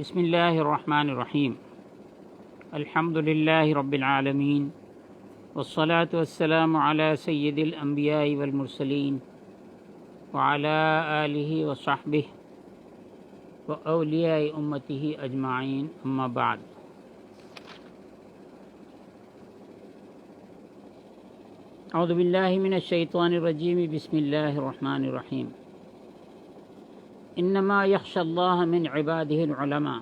بسم اللہ الرحمن الرحیم الحمد للہ رب العالمین والصلاة والسلام علی سید الانبیاء والمرسلین وعلی آلہ وصحبہ واولیاء امتہ اجمعین اما بعد۔ اعوذ باللہ من الشیطان الرجیم بسم اللہ الرحمن الرحیم۔ انما یخشی اللہ من عبادہ العلماء،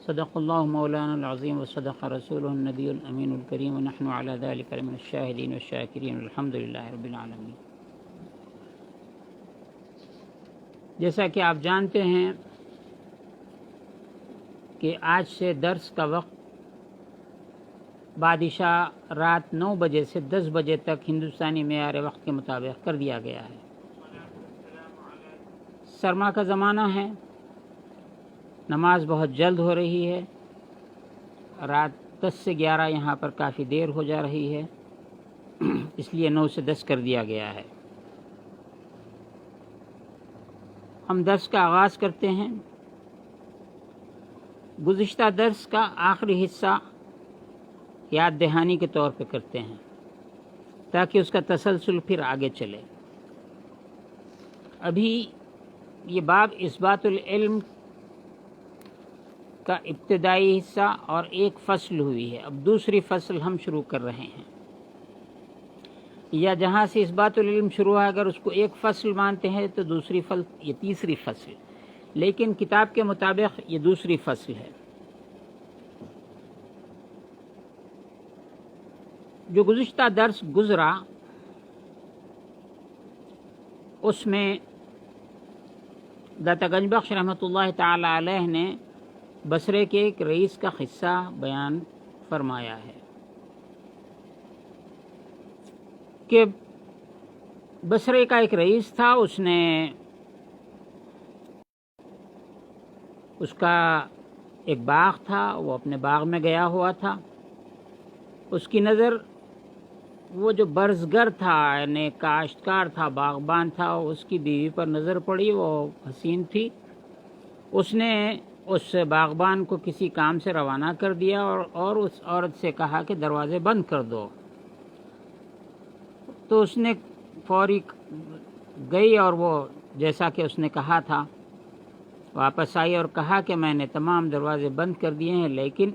صدق اللہ مولانا العظیم وصدق رسولہ النبی الامین الکریم ونحن علی ذلک من الشاہدین والشاکرین والحمد للہ رب العالمین۔ جیسا کہ آپ جانتے ہیں کہ آج سے درس کا وقت بادشاہ رات 9 بجے سے 10 بجے تک ہندوستانی معیار وقت کے مطابق کر دیا گیا ہے۔ سرما کا زمانہ ہے، نماز بہت جلد ہو رہی ہے، رات 10 سے 11 یہاں پر کافی دیر ہو جا رہی ہے، اس لیے 9 سے 10 کر دیا گیا ہے۔ ہم درس کا آغاز کرتے ہیں۔ گزشتہ درس کا آخری حصہ یاد دہانی کے طور پہ کرتے ہیں تاکہ اس کا تسلسل پھر آگے چلے۔ ابھی یہ باب اثبات العلم کا ابتدائی حصہ اور ایک فصل ہوئی ہے، اب دوسری فصل ہم شروع کر رہے ہیں، یا جہاں سے اثبات العلم شروع ہے اگر اس کو ایک فصل مانتے ہیں تو دوسری فصل یہ تیسری فصل، لیکن کتاب کے مطابق یہ دوسری فصل ہے۔ جو گزشتہ درس گزرا اس میں داتا گنج بخش رحمۃ اللہ تعالی علیہ نے بصرے کے ایک رئیس کا قصہ بیان فرمایا ہے کہ بصرے کا ایک رئیس تھا، اس کا ایک باغ تھا، وہ اپنے باغ میں گیا ہوا تھا، اس کی نظر وہ جو برزگر تھا یعنی کاشتکار تھا، باغبان تھا، اس کی بیوی پر نظر پڑی، وہ حسین تھی۔ اس نے اس باغبان کو کسی کام سے روانہ کر دیا اور اس عورت سے کہا کہ دروازے بند کر دو، تو اس نے فوری گئی اور وہ جیسا کہ اس نے کہا تھا واپس آئی اور کہا کہ میں نے تمام دروازے بند کر دیے ہیں لیکن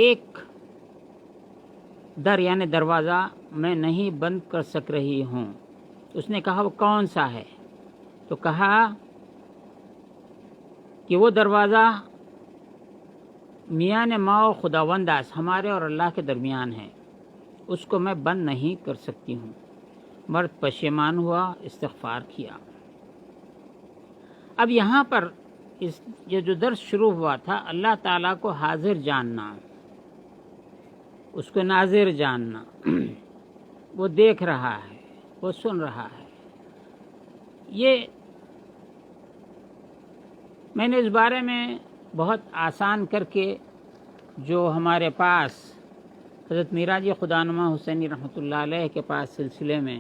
ایک در یعنی دروازہ میں نہیں بند کر سک رہی ہوں۔ اس نے کہا وہ کون سا ہے؟ تو کہا کہ وہ دروازہ میان ما و خداونداس ہمارے اور اللہ کے درمیان ہے، اس کو میں بند نہیں کر سکتی ہوں۔ مرد پشیمان ہوا، استغفار کیا۔ اب یہاں پر یہ جو درس شروع ہوا تھا، اللہ تعالیٰ کو حاضر جاننا، اس کو ناظر جاننا، وہ دیکھ رہا ہے، وہ سن رہا ہے۔ یہ میں نے اس بارے میں بہت آسان کر کے جو ہمارے پاس حضرت میراجی خدانما حسینی رحمۃ اللہ علیہ کے پاس سلسلے میں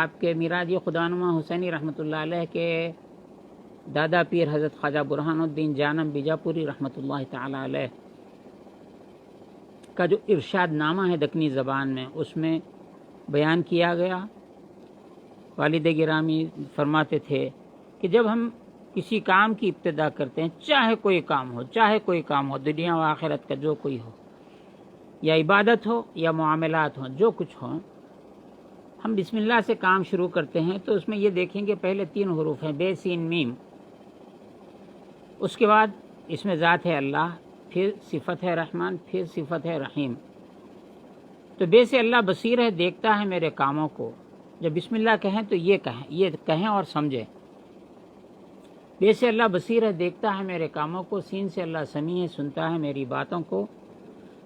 آپ کے میراجی خدانما حسینی رحمۃ اللہ علیہ کے دادا پیر حضرت خواجہ برہان الدین جانم بیجاپوری رحمۃ اللہ تعالی علیہ کا جو ارشاد نامہ ہے دکنی زبان میں، اس میں بیان کیا گیا۔ والد گرامی فرماتے تھے کہ جب ہم کسی کام کی ابتدا کرتے ہیں، چاہے کوئی کام ہو، دنیا و آخرت کا جو کوئی ہو، یا عبادت ہو یا معاملات ہوں، جو کچھ ہوں، ہم بسم اللہ سے کام شروع کرتے ہیں تو اس میں یہ دیکھیں گے پہلے 3 حروف ہیں، بے سین میم، اس کے بعد اس میں ذات ہے اللہ، پھر صفت ہے رحمان، پھر صفت ہے رحیم۔ تو بے سے اللہ بصیر ہے، دیکھتا ہے میرے کاموں کو۔ جب بسم اللہ کہیں تو یہ کہیں اور سمجھیں۔ بے سے اللہ بصیر ہے، دیکھتا ہے میرے کاموں کو۔ سین سے اللہ سمیع ہے، سنتا ہے میری باتوں کو۔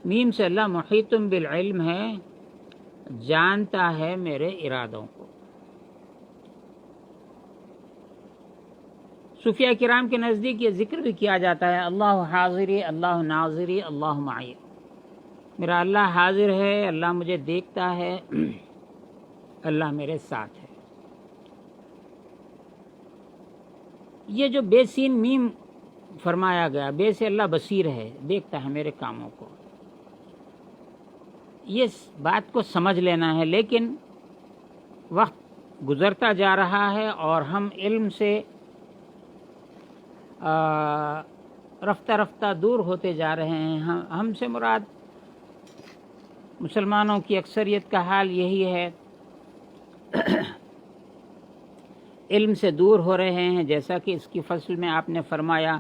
میم سے اللہ محیط بالعلم ہے، جانتا ہے میرے ارادوں کو۔ صوفیہ کرام کے نزدیک یہ ذکر بھی کیا جاتا ہے، اللہ حاضری، اللہ ناظری، اللہ معی۔ میرا اللہ حاضر ہے، اللہ مجھے دیکھتا ہے، اللہ میرے ساتھ ہے۔ یہ جو بے سین میم فرمایا گیا بے سے اللہ بصیر ہے، دیکھتا ہے میرے کاموں کو. یہ بات کو سمجھ لینا ہے. لیکن وقت گزرتا جا رہا ہے اور ہم علم سے رفتہ رفتہ دور ہوتے جا رہے ہیں. ہم سے مراد مسلمانوں کی اکثریت کا حال یہی ہے، علم سے دور ہو رہے ہیں. جیسا کہ اس کی فصل میں آپ نے فرمایا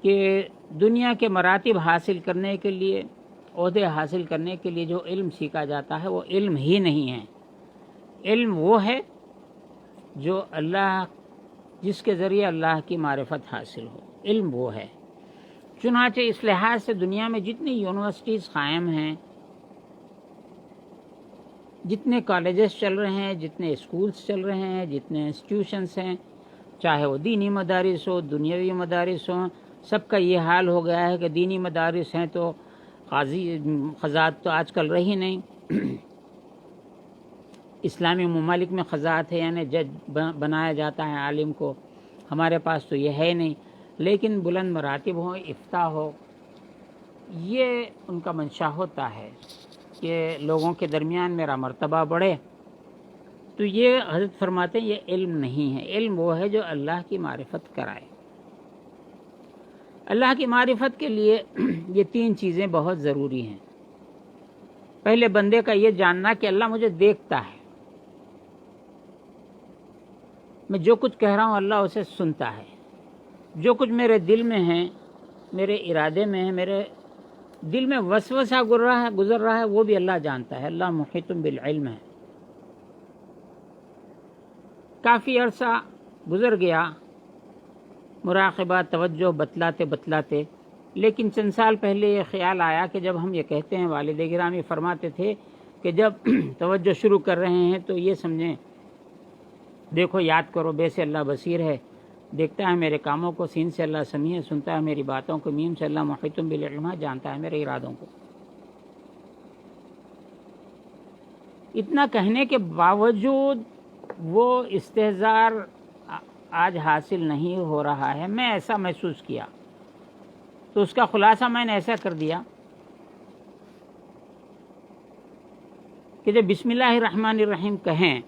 کہ دنیا کے مراتب حاصل کرنے کے لیے، عہدے حاصل کرنے کے لیے جو علم سیکھا جاتا ہے وہ علم ہی نہیں ہے. علم وہ ہے جو اللہ، جس کے ذریعے اللہ کی معرفت حاصل ہو، علم وہ ہے. چنانچہ اس لحاظ سے دنیا میں جتنی یونیورسٹیز قائم ہیں، جتنے کالجز چل رہے ہیں، جتنے اسکولز چل رہے ہیں، جتنے انسٹیٹیوشنز ہیں، چاہے وہ دینی مدارس ہو، دنیاوی مدارس ہوں، سب کا یہ حال ہو گیا ہے کہ دینی مدارس ہیں تو قضات تو آج کل رہی نہیں. اسلامی ممالک میں قضات ہے، یعنی جج بنایا جاتا ہے عالم کو. ہمارے پاس تو یہ ہے نہیں. لیکن بلند مراتب ہوں، افتاء ہو، یہ ان کا منشا ہوتا ہے کہ لوگوں کے درمیان میرا مرتبہ بڑھے. تو یہ حضرت فرماتے ہیں یہ علم نہیں ہے. علم وہ ہے جو اللہ کی معرفت کرائے. اللہ کی معرفت کے لیے یہ تین چیزیں بہت ضروری ہیں. پہلے بندے کا یہ جاننا کہ اللہ مجھے دیکھتا ہے، میں جو کچھ کہہ رہا ہوں اللہ اسے سنتا ہے. جو کچھ میرے دل میں ہے، میرے ارادے میں ہے، میرے دل میں وسوسہ گزر رہا ہے، وہ بھی اللہ جانتا ہے. اللہ محیط بالعلم ہے. کافی عرصہ گزر گیا مراقبہ، توجہ بتلاتے، لیکن چند سال پہلے یہ خیال آیا کہ جب ہم یہ کہتے ہیں، والد گرامی فرماتے تھے کہ جب توجہ شروع کر رہے ہیں تو یہ سمجھیں، دیکھو یاد کرو بے سے اللہ بصیر ہے، دیکھتا ہے میرے کاموں کو. سین سے اللہ سمیع ہے، سنتا ہے میری باتوں کو. میم سے اللہ محیط بالعلم ہے، جانتا ہے میرے ارادوں کو. اتنا کہنے کے باوجود وہ استحضار آج حاصل نہیں ہو رہا ہے. میں ایسا محسوس کیا تو اس کا خلاصہ میں نے ایسا کر دیا کہ جب بسم اللہ الرحمن الرحیم کہیں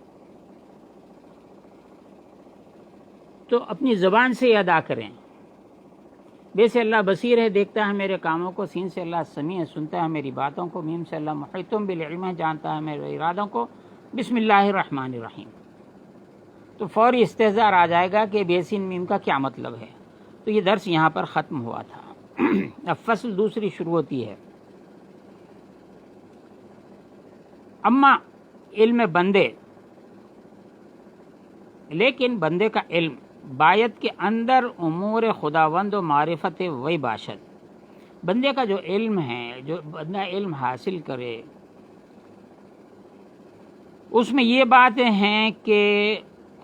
تو اپنی زبان سے ادا کریں. بے سے اللہ بصیر ہے، دیکھتا ہے میرے کاموں کو. سین سے اللہ سمیع ہے، سنتا ہے میری باتوں کو. میم سے اللہ محیط بالعلم ہے، جانتا ہے میرے ارادوں کو. بسم اللہ الرحمن الرحیم. تو فوری استحضار آ جائے گا کہ بے سین میم کا کیا مطلب ہے. تو یہ درس یہاں پر ختم ہوا تھا. اب فصل دوسری شروع ہوتی ہے. اما علم بندے، لیکن بندے کا علم بایت کے اندر امور خداوند و معرفت وی باشد. بندے کا جو علم ہے، جو بندہ علم حاصل کرے، اس میں یہ باتیں ہیں کہ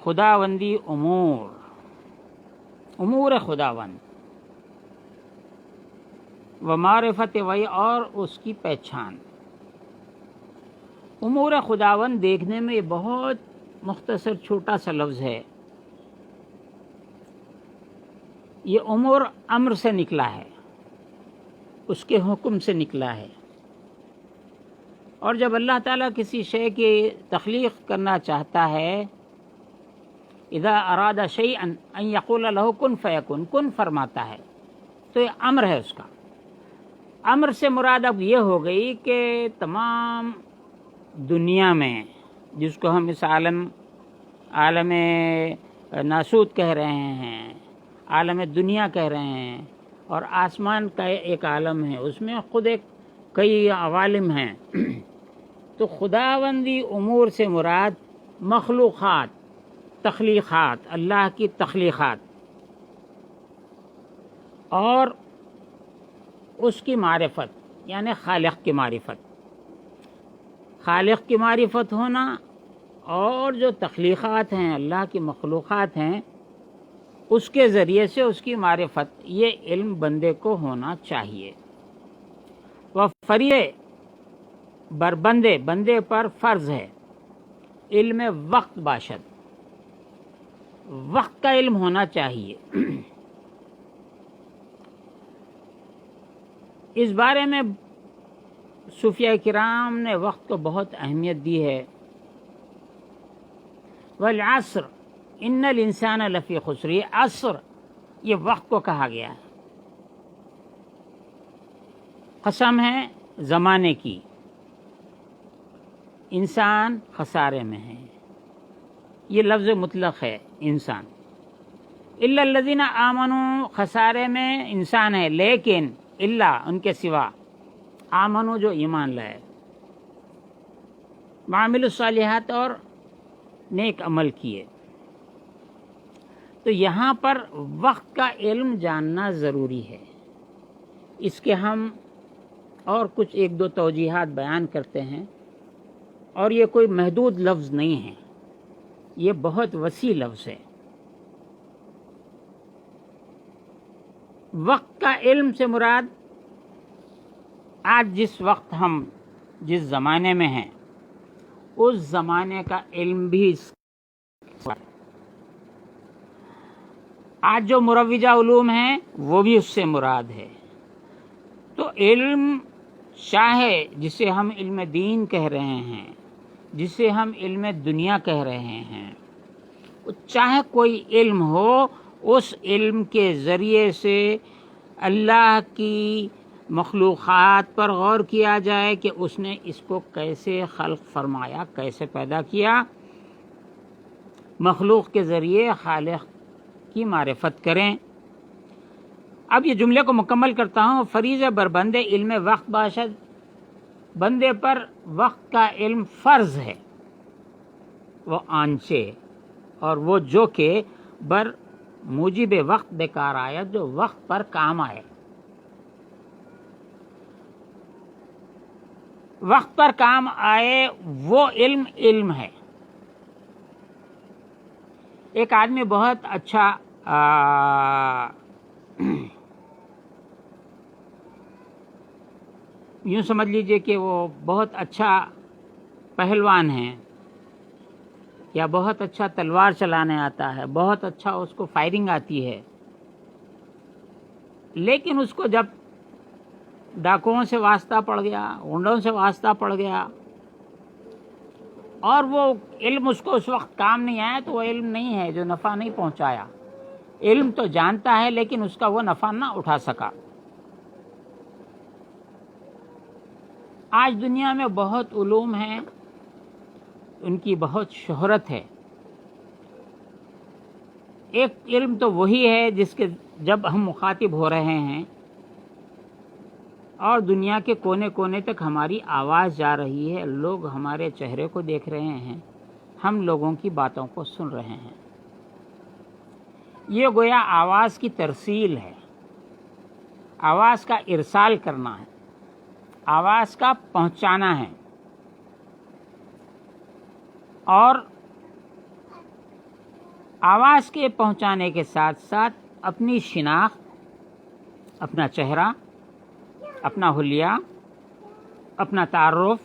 خداوندی امور خداوند و معرفت وی، اور اس کی پہچان. امور خداوند دیکھنے میں یہ بہت مختصر چھوٹا سا لفظ ہے. یہ امور امر سے نکلا ہے، اس کے حکم سے نکلا ہے. اور جب اللہ تعالیٰ کسی شے کی تخلیق کرنا چاہتا ہے، اذا اراد شیئا ان یقول له کن فیکن، کن فرماتا ہے تو یہ امر ہے. اس کا امر سے مراد اب یہ ہو گئی کہ تمام دنیا میں، جس کو ہم اس عالم ناسوت کہہ رہے ہیں، عالم دنیا کہہ رہے ہیں، اور آسمان کا ایک عالم ہے، اس میں خود کئی عوالم ہیں. تو خداوندی امور سے مراد مخلوقات، تخلیقات، اللہ کی تخلیقات، اور اس کی معرفت، یعنی خالق کی معرفت. خالق کی معرفت ہونا اور جو تخلیقات ہیں، اللہ کی مخلوقات ہیں، اس کے ذریعے سے اس کی معرفت، یہ علم بندے کو ہونا چاہیے. وہ فریضے بر بندے پر فرض ہے. علم وقت باشد، وقت کا علم ہونا چاہیے. اس بارے میں صوفیاء کرام نے وقت کو بہت اہمیت دی ہے. والعصر ان الانسان لفی خسر، یہ عصر یہ وقت کو کہا گیا ہے. قسم ہے زمانے کی، انسان خسارے میں ہے. یہ لفظ مطلق ہے انسان. الا الذین آمنوا، خسارے میں انسان ہے، لیکن اللہ ان کے سوا، آمنوا جو ایمان لائے، وعملوا الصالحات اور نیک عمل کیے. تو یہاں پر وقت کا علم جاننا ضروری ہے. اس کے ہم اور کچھ ایک دو توجیحات بیان کرتے ہیں. اور یہ کوئی محدود لفظ نہیں ہے، یہ بہت وسیع لفظ ہے. وقت کا علم سے مراد آج جس وقت ہم جس زمانے میں ہیں اس زمانے کا علم بھی آج جو مروجہ علوم ہیں وہ بھی اس سے مراد ہے. تو علم چاہے جسے ہم علم دین کہہ رہے ہیں، جسے ہم علم دنیا کہہ رہے ہیں، چاہے کوئی علم ہو، اس علم کے ذریعے سے اللہ کی مخلوقات پر غور کیا جائے کہ اس نے اس کو کیسے خلق فرمایا، کیسے پیدا کیا. مخلوق کے ذریعے خالق کی معرفت کریں. اب یہ جملے کو مکمل کرتا ہوں. فریضہ بر بندے علم وقت باشد، بندے پر وقت کا علم فرض ہے، وہ آنچے اور وہ جو کہ بر موجب وقت بیکار آیا، جو وقت پر کام آئے. وقت پر کام آئے وہ علم ہے. ایک آدمی بہت اچھا یوں سمجھ لیجئے کہ وہ بہت اچھا پہلوان ہے، یا بہت اچھا تلوار چلانے آتا ہے، بہت اچھا اس کو فائرنگ آتی ہے، لیکن اس کو جب ڈاکوؤں سے واسطہ پڑ گیا، غنڈوں سے واسطہ پڑ گیا، اور وہ علم اس کو اس وقت کام نہیں آیا، تو وہ علم نہیں ہے جو نفع نہیں پہنچایا. علم تو جانتا ہے لیکن اس کا وہ نفع نہ اٹھا سکا. آج دنیا میں بہت علوم ہیں، ان کی بہت شہرت ہے. ایک علم تو وہی ہے جس کے جب ہم مخاطب ہو رہے ہیں اور دنیا کے کونے کونے تک ہماری آواز جا رہی ہے، لوگ ہمارے چہرے کو دیکھ رہے ہیں، ہم لوگوں کی باتوں کو سن رہے ہیں. یہ گویا آواز کی ترسیل ہے، آواز کا ارسال کرنا ہے، آواز کا پہنچانا ہے. اور آواز کے پہنچانے کے ساتھ ساتھ اپنی شناخت، اپنا چہرہ، اپنا حلیہ، اپنا تعارف،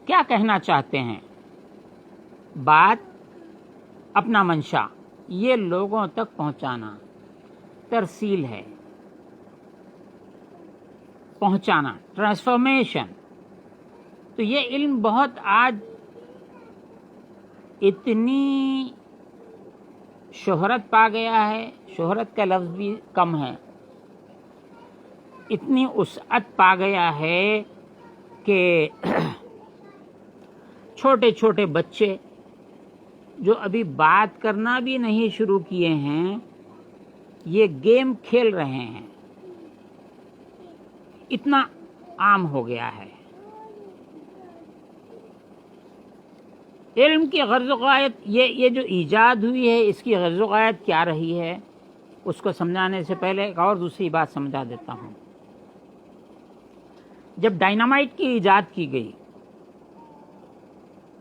کیا کہنا چاہتے ہیں، بات، اپنا منشا، یہ لوگوں تک پہنچانا ترسیل ہے. پہنچانا، ٹرانسفارمیشن. تو یہ علم بہت آج اتنی شہرت پا گیا ہے، شہرت کا لفظ بھی کم ہے، اتنی وسعت پا گیا ہے کہ چھوٹے چھوٹے بچے جو ابھی بات کرنا بھی نہیں شروع کیے ہیں، یہ گیم کھیل رہے ہیں. اتنا عام ہو گیا ہے. علم کی غرض و غایت، یہ جو ایجاد ہوئی ہے اس کی غرض و غایت کیا رہی ہے، اس کو سمجھانے سے پہلے ایک اور دوسری بات سمجھا دیتا ہوں. جب ڈائنامائٹ کی ایجاد کی گئی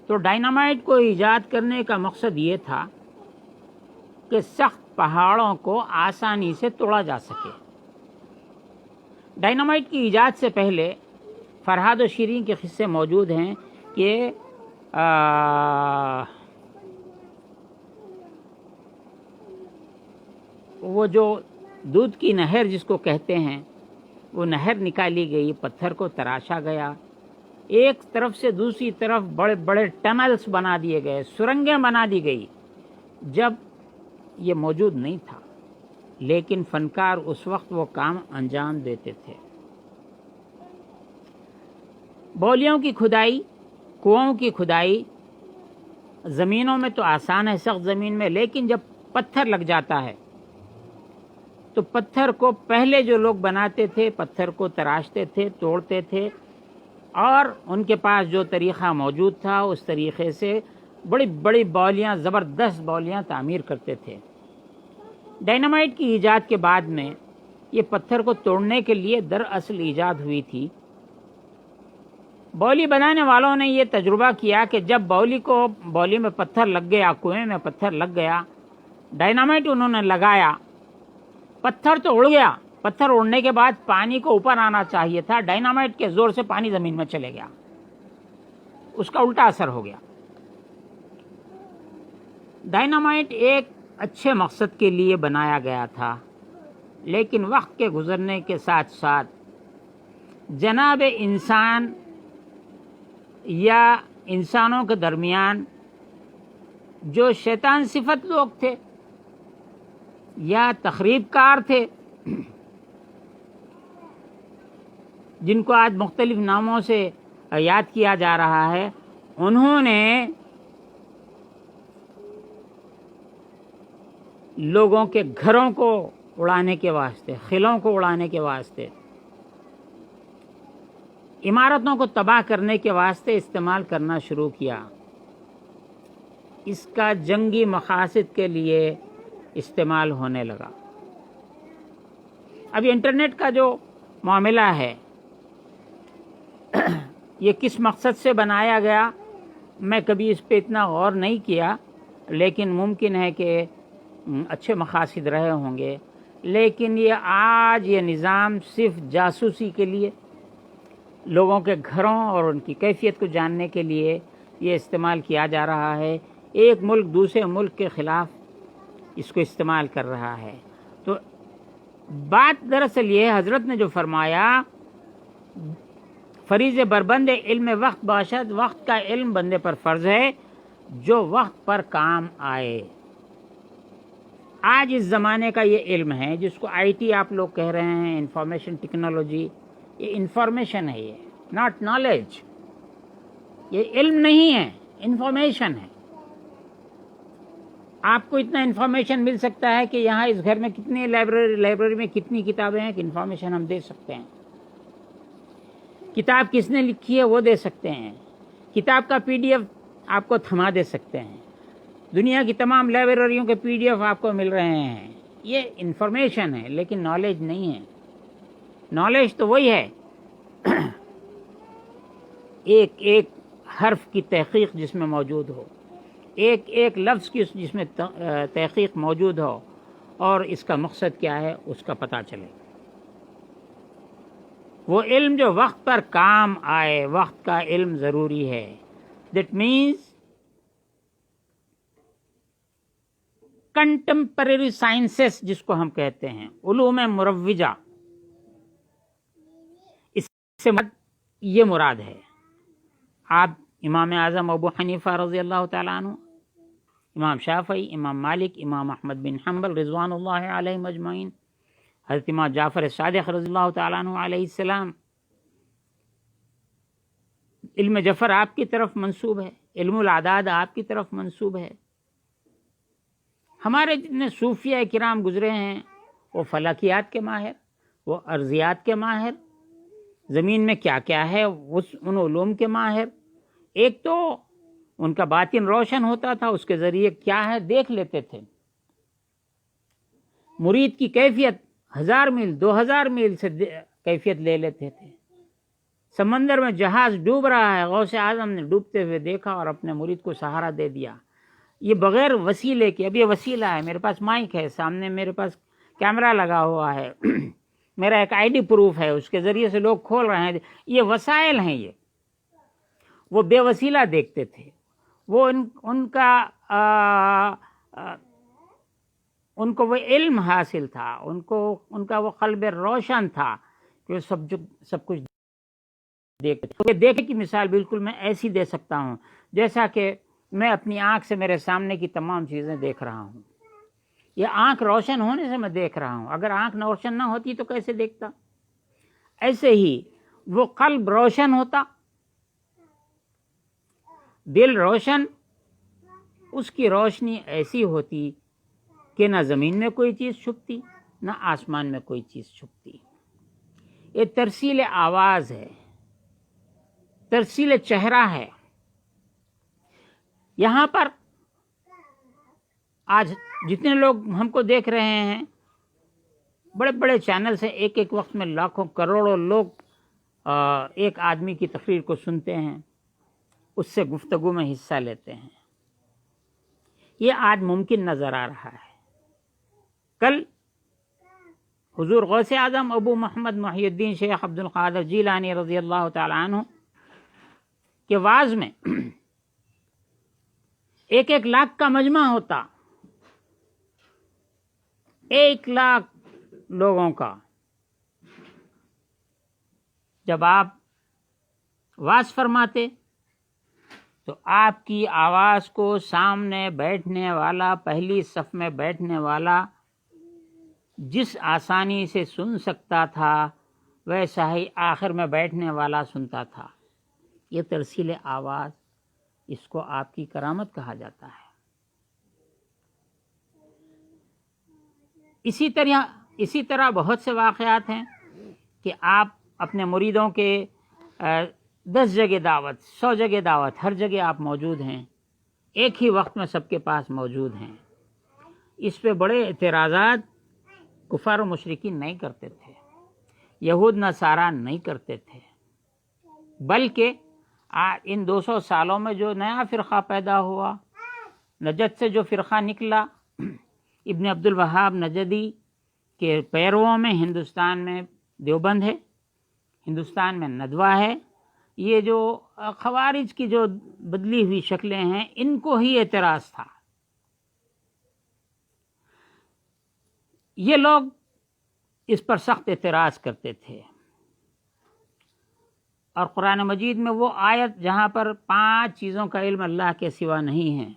تو ڈائنامائٹ کو ایجاد کرنے کا مقصد یہ تھا کہ سخت پہاڑوں کو آسانی سے توڑا جا سکے. ڈائنامائٹ کی ایجاد سے پہلے فرہاد و شیرین کے قصے موجود ہیں کہ وہ جو دودھ کی نہر جس کو کہتے ہیں وہ نہر نکالی گئی، پتھر کو تراشا گیا، ایک طرف سے دوسری طرف بڑے بڑے ٹنلز بنا دیے گئے، سرنگیں بنا دی گئی. جب یہ موجود نہیں تھا لیکن فنکار اس وقت وہ کام انجام دیتے تھے. باولیوں کی کھدائی، کنوؤں کی کھدائی زمینوں میں تو آسان ہے، سخت زمین میں، لیکن جب پتھر لگ جاتا ہے تو پتھر کو پہلے جو لوگ بناتے تھے پتھر کو تراشتے تھے، توڑتے تھے، اور ان کے پاس جو طریقہ موجود تھا اس طریقے سے بڑی بڑی باولیاں، زبردست باولیاں تعمیر کرتے تھے. ڈائنامائٹ کی ایجاد کے بعد میں یہ پتھر کو توڑنے کے لیے دراصل ایجاد ہوئی تھی. باولی بنانے والوں نے یہ تجربہ کیا کہ جب باولی میں پتھر لگ گیا، کنویں میں پتھر لگ گیا، ڈائنامائٹ انہوں نے لگایا، پتھر تو اڑ گیا. پتھر اڑنے کے بعد پانی کو اوپر آنا چاہیے تھا، ڈائنامائٹ کے زور سے پانی زمین میں چلے گیا، اس کا الٹا اثر ہو گیا. ڈائنامائٹ ایک اچھے مقصد کے لیے بنایا گیا تھا، لیکن وقت کے گزرنے کے ساتھ ساتھ جناب انسان یا انسانوں کے درمیان جو شیطان صفت لوگ تھے یا تخریب کار تھے، جن کو آج مختلف ناموں سے یاد کیا جا رہا ہے، انہوں نے لوگوں کے گھروں کو اڑانے کے واسطے، قلعوں کو اڑانے کے واسطے، عمارتوں کو تباہ کرنے کے واسطے استعمال کرنا شروع کیا. اس کا جنگی مقاصد کے لیے استعمال ہونے لگا. اب انٹرنیٹ کا جو معاملہ ہے یہ کس مقصد سے بنایا گیا میں کبھی اس پہ اتنا غور نہیں کیا، لیکن ممکن ہے کہ اچھے مقاصد رہے ہوں گے. لیکن یہ نظام صرف جاسوسی کے لیے، لوگوں کے گھروں اور ان کی کیفیت کو جاننے کے لیے یہ استعمال کیا جا رہا ہے. ایک ملک دوسرے ملک کے خلاف اس کو استعمال کر رہا ہے. تو بات دراصل یہ حضرت نے جو فرمایا، فریض بربند علم وقت باشد، وقت کا علم بندے پر فرض ہے جو وقت پر کام آئے. آج اس زمانے کا یہ علم ہے جس کو آئی ٹی آپ لوگ کہہ رہے ہیں، انفارمیشن ٹیکنالوجی، یہ انفارمیشن ہے، یہ ناٹ نالج، یہ علم نہیں ہے، انفارمیشن ہے. آپ کو اتنا انفارمیشن مل سکتا ہے کہ یہاں اس گھر میں کتنی لائبریری میں کتنی کتابیں ہیں کہ انفارمیشن ہم دے سکتے ہیں. کتاب کس نے لکھی ہے وہ دے سکتے ہیں، کتاب کا PDF آپ کو تھما دے سکتے ہیں، دنیا کی تمام لائبریریوں کے PDF آپ کو مل رہے ہیں. یہ انفارمیشن ہے لیکن نالج نہیں ہے. نالج تو وہی ہے ایک ایک حرف کی تحقیق جس میں موجود ہو، ایک ایک لفظ کی جس میں تحقیق موجود ہو، اور اس کا مقصد کیا ہے اس کا پتہ چلے. وہ علم جو وقت پر کام آئے، وقت کا علم ضروری ہے. دیٹ مینس کنٹمپریری سائنسز جس کو ہم کہتے ہیں، علوم مروجہ، اس سے یہ مراد ہے. آپ امام اعظم ابو حنیفہ رضی اللہ تعالیٰ عنہ، امام شافعی، امام مالک، امام احمد بن حنبل رضوان اللہ علیہ مجمعین، حضرت امام جعفر صادق رضی اللہ تعالیٰ عنہ علیہ السلام، علم جفر آپ کی طرف منسوب ہے، علم العداد آپ کی طرف منسوب ہے. ہمارے جتنے صوفیہ کرام گزرے ہیں وہ فلکیات کے ماہر، وہ ارضیات کے ماہر، زمین میں کیا کیا ہے ان علوم کے ماہر. ایک تو ان کا باطن روشن ہوتا تھا، اس کے ذریعے کیا ہے دیکھ لیتے تھے. مرید کی کیفیت 1000 میل 2000 میل سے کیفیت لے لیتے تھے. سمندر میں جہاز ڈوب رہا ہے، غوث اعظم نے ڈوبتے ہوئے دیکھا اور اپنے مرید کو سہارا دے دیا. یہ بغیر وسیلے کے. اب یہ وسیلہ ہے، میرے پاس مائک ہے، سامنے میرے پاس کیمرہ لگا ہوا ہے میرا ایک ID پروف ہے، اس کے ذریعے سے لوگ کھول رہے ہیں. یہ وسائل ہیں. یہ وہ بے وسیلہ دیکھتے تھے. وہ ان کو وہ علم حاصل تھا، ان کا وہ قلب روشن تھا کہ وہ سب کچھ دیکھنے کی مثال بالکل میں ایسی دے سکتا ہوں جیسا کہ میں اپنی آنکھ سے میرے سامنے کی تمام چیزیں دیکھ رہا ہوں. یہ آنکھ روشن ہونے سے میں دیکھ رہا ہوں. اگر آنکھ روشن نہ ہوتی تو کیسے دیکھتا؟ ایسے ہی وہ قلب روشن ہوتا، دل روشن، اس کی روشنی ایسی ہوتی کہ نہ زمین میں کوئی چیز چھپتی نہ آسمان میں کوئی چیز چھپتی. یہ ترسیل آواز ہے، ترسیل چہرہ ہے. یہاں پر آج جتنے لوگ ہم کو دیکھ رہے ہیں، بڑے بڑے چینل سے ایک وقت میں لاکھوں کروڑوں لوگ ایک آدمی کی تقریر کو سنتے ہیں، اس سے گفتگو میں حصہ لیتے ہیں. یہ آج ممکن نظر آ رہا ہے. کل حضور غوث اعظم ابو محمد محی الدین شیخ عبد القادر جیلانی رضی اللہ تعالی عنہ کے واعظ میں 1 لاکھ کا مجمع ہوتا، 1 لاکھ لوگوں کا. جب آپ واعظ فرماتے تو آپ کی آواز کو سامنے بیٹھنے والا، پہلی صف میں بیٹھنے والا جس آسانی سے سن سکتا تھا ویسا ہی آخر میں بیٹھنے والا سنتا تھا. یہ ترسیل آواز، اس کو آپ کی کرامت کہا جاتا ہے. اسی طرح بہت سے واقعات ہیں کہ آپ اپنے مریدوں کے 10 جگہ دعوت، 100 جگہ دعوت، ہر جگہ آپ موجود ہیں، ایک ہی وقت میں سب کے پاس موجود ہیں. اس پہ بڑے اعتراضات کفار و مشرکین نہیں کرتے تھے، یہود نصارہ نہیں کرتے تھے، بلکہ ان 200 سالوں میں جو نیا فرقہ پیدا ہوا، نجد سے جو فرقہ نکلا، ابن عبد الوہاب نجدی کے پیرووں میں ہندوستان میں دیوبند ہے، ہندوستان میں ندوہ ہے. یہ جو خوارج کی جو بدلی ہوئی شکلیں ہیں، ان کو ہی اعتراض تھا. یہ لوگ اس پر سخت اعتراض کرتے تھے. اور قرآن مجید میں وہ آیت جہاں پر 5 چیزوں کا علم اللہ کے سوا نہیں ہے،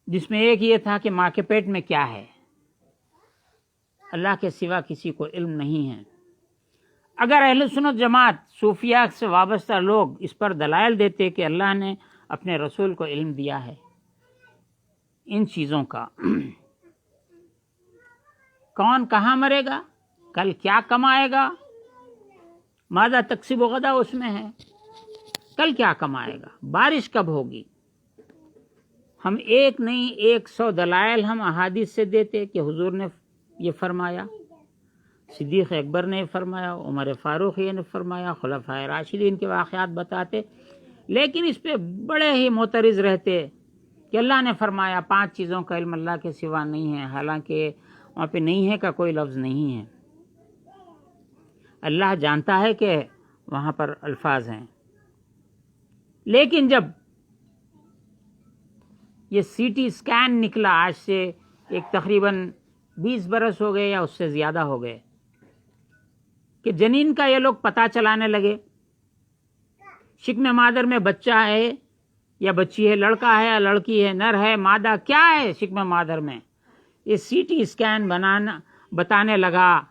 جس میں ایک یہ تھا کہ ماں کے پیٹ میں کیا ہے، اللہ کے سوا کسی کو علم نہیں ہے. اگر اہل سنت جماعت صوفیہ سے وابستہ لوگ اس پر دلائل دیتے کہ اللہ نے اپنے رسول کو علم دیا ہے ان چیزوں کا، کون کہاں مرے گا، کل کیا کمائے گا، ماذا تکسب غدا اس میں ہے، کل کیا کمائے گا، بارش کب ہوگی، ہم ایک نہیں 100 دلائل ہم احادیث سے دیتے کہ حضور نے یہ فرمایا، صدیق اکبر نے فرمایا، عمر فاروق نے فرمایا، خلفائے راشدین کے واقعات بتاتے. لیکن اس پہ بڑے ہی معترض رہتے کہ اللہ نے فرمایا 5 چیزوں کا علم اللہ کے سوا نہیں ہے، حالانکہ وہاں پہ نہیں ہے کا کوئی لفظ نہیں ہے. اللہ جانتا ہے کہ وہاں پر الفاظ ہیں. لیکن جب یہ سی ٹی اسکین نکلا، آج سے ایک تقریباً 20 برس ہو گئے یا اس سے زیادہ ہو گئے، کہ جنین کا یہ لوگ پتہ چلانے لگے، شکم مادر میں بچہ ہے یا بچی ہے، لڑکا ہے یا لڑکی ہے، نر ہے مادہ، کیا ہے شکم مادر میں، یہ سی ٹی اسکین بتانے لگا.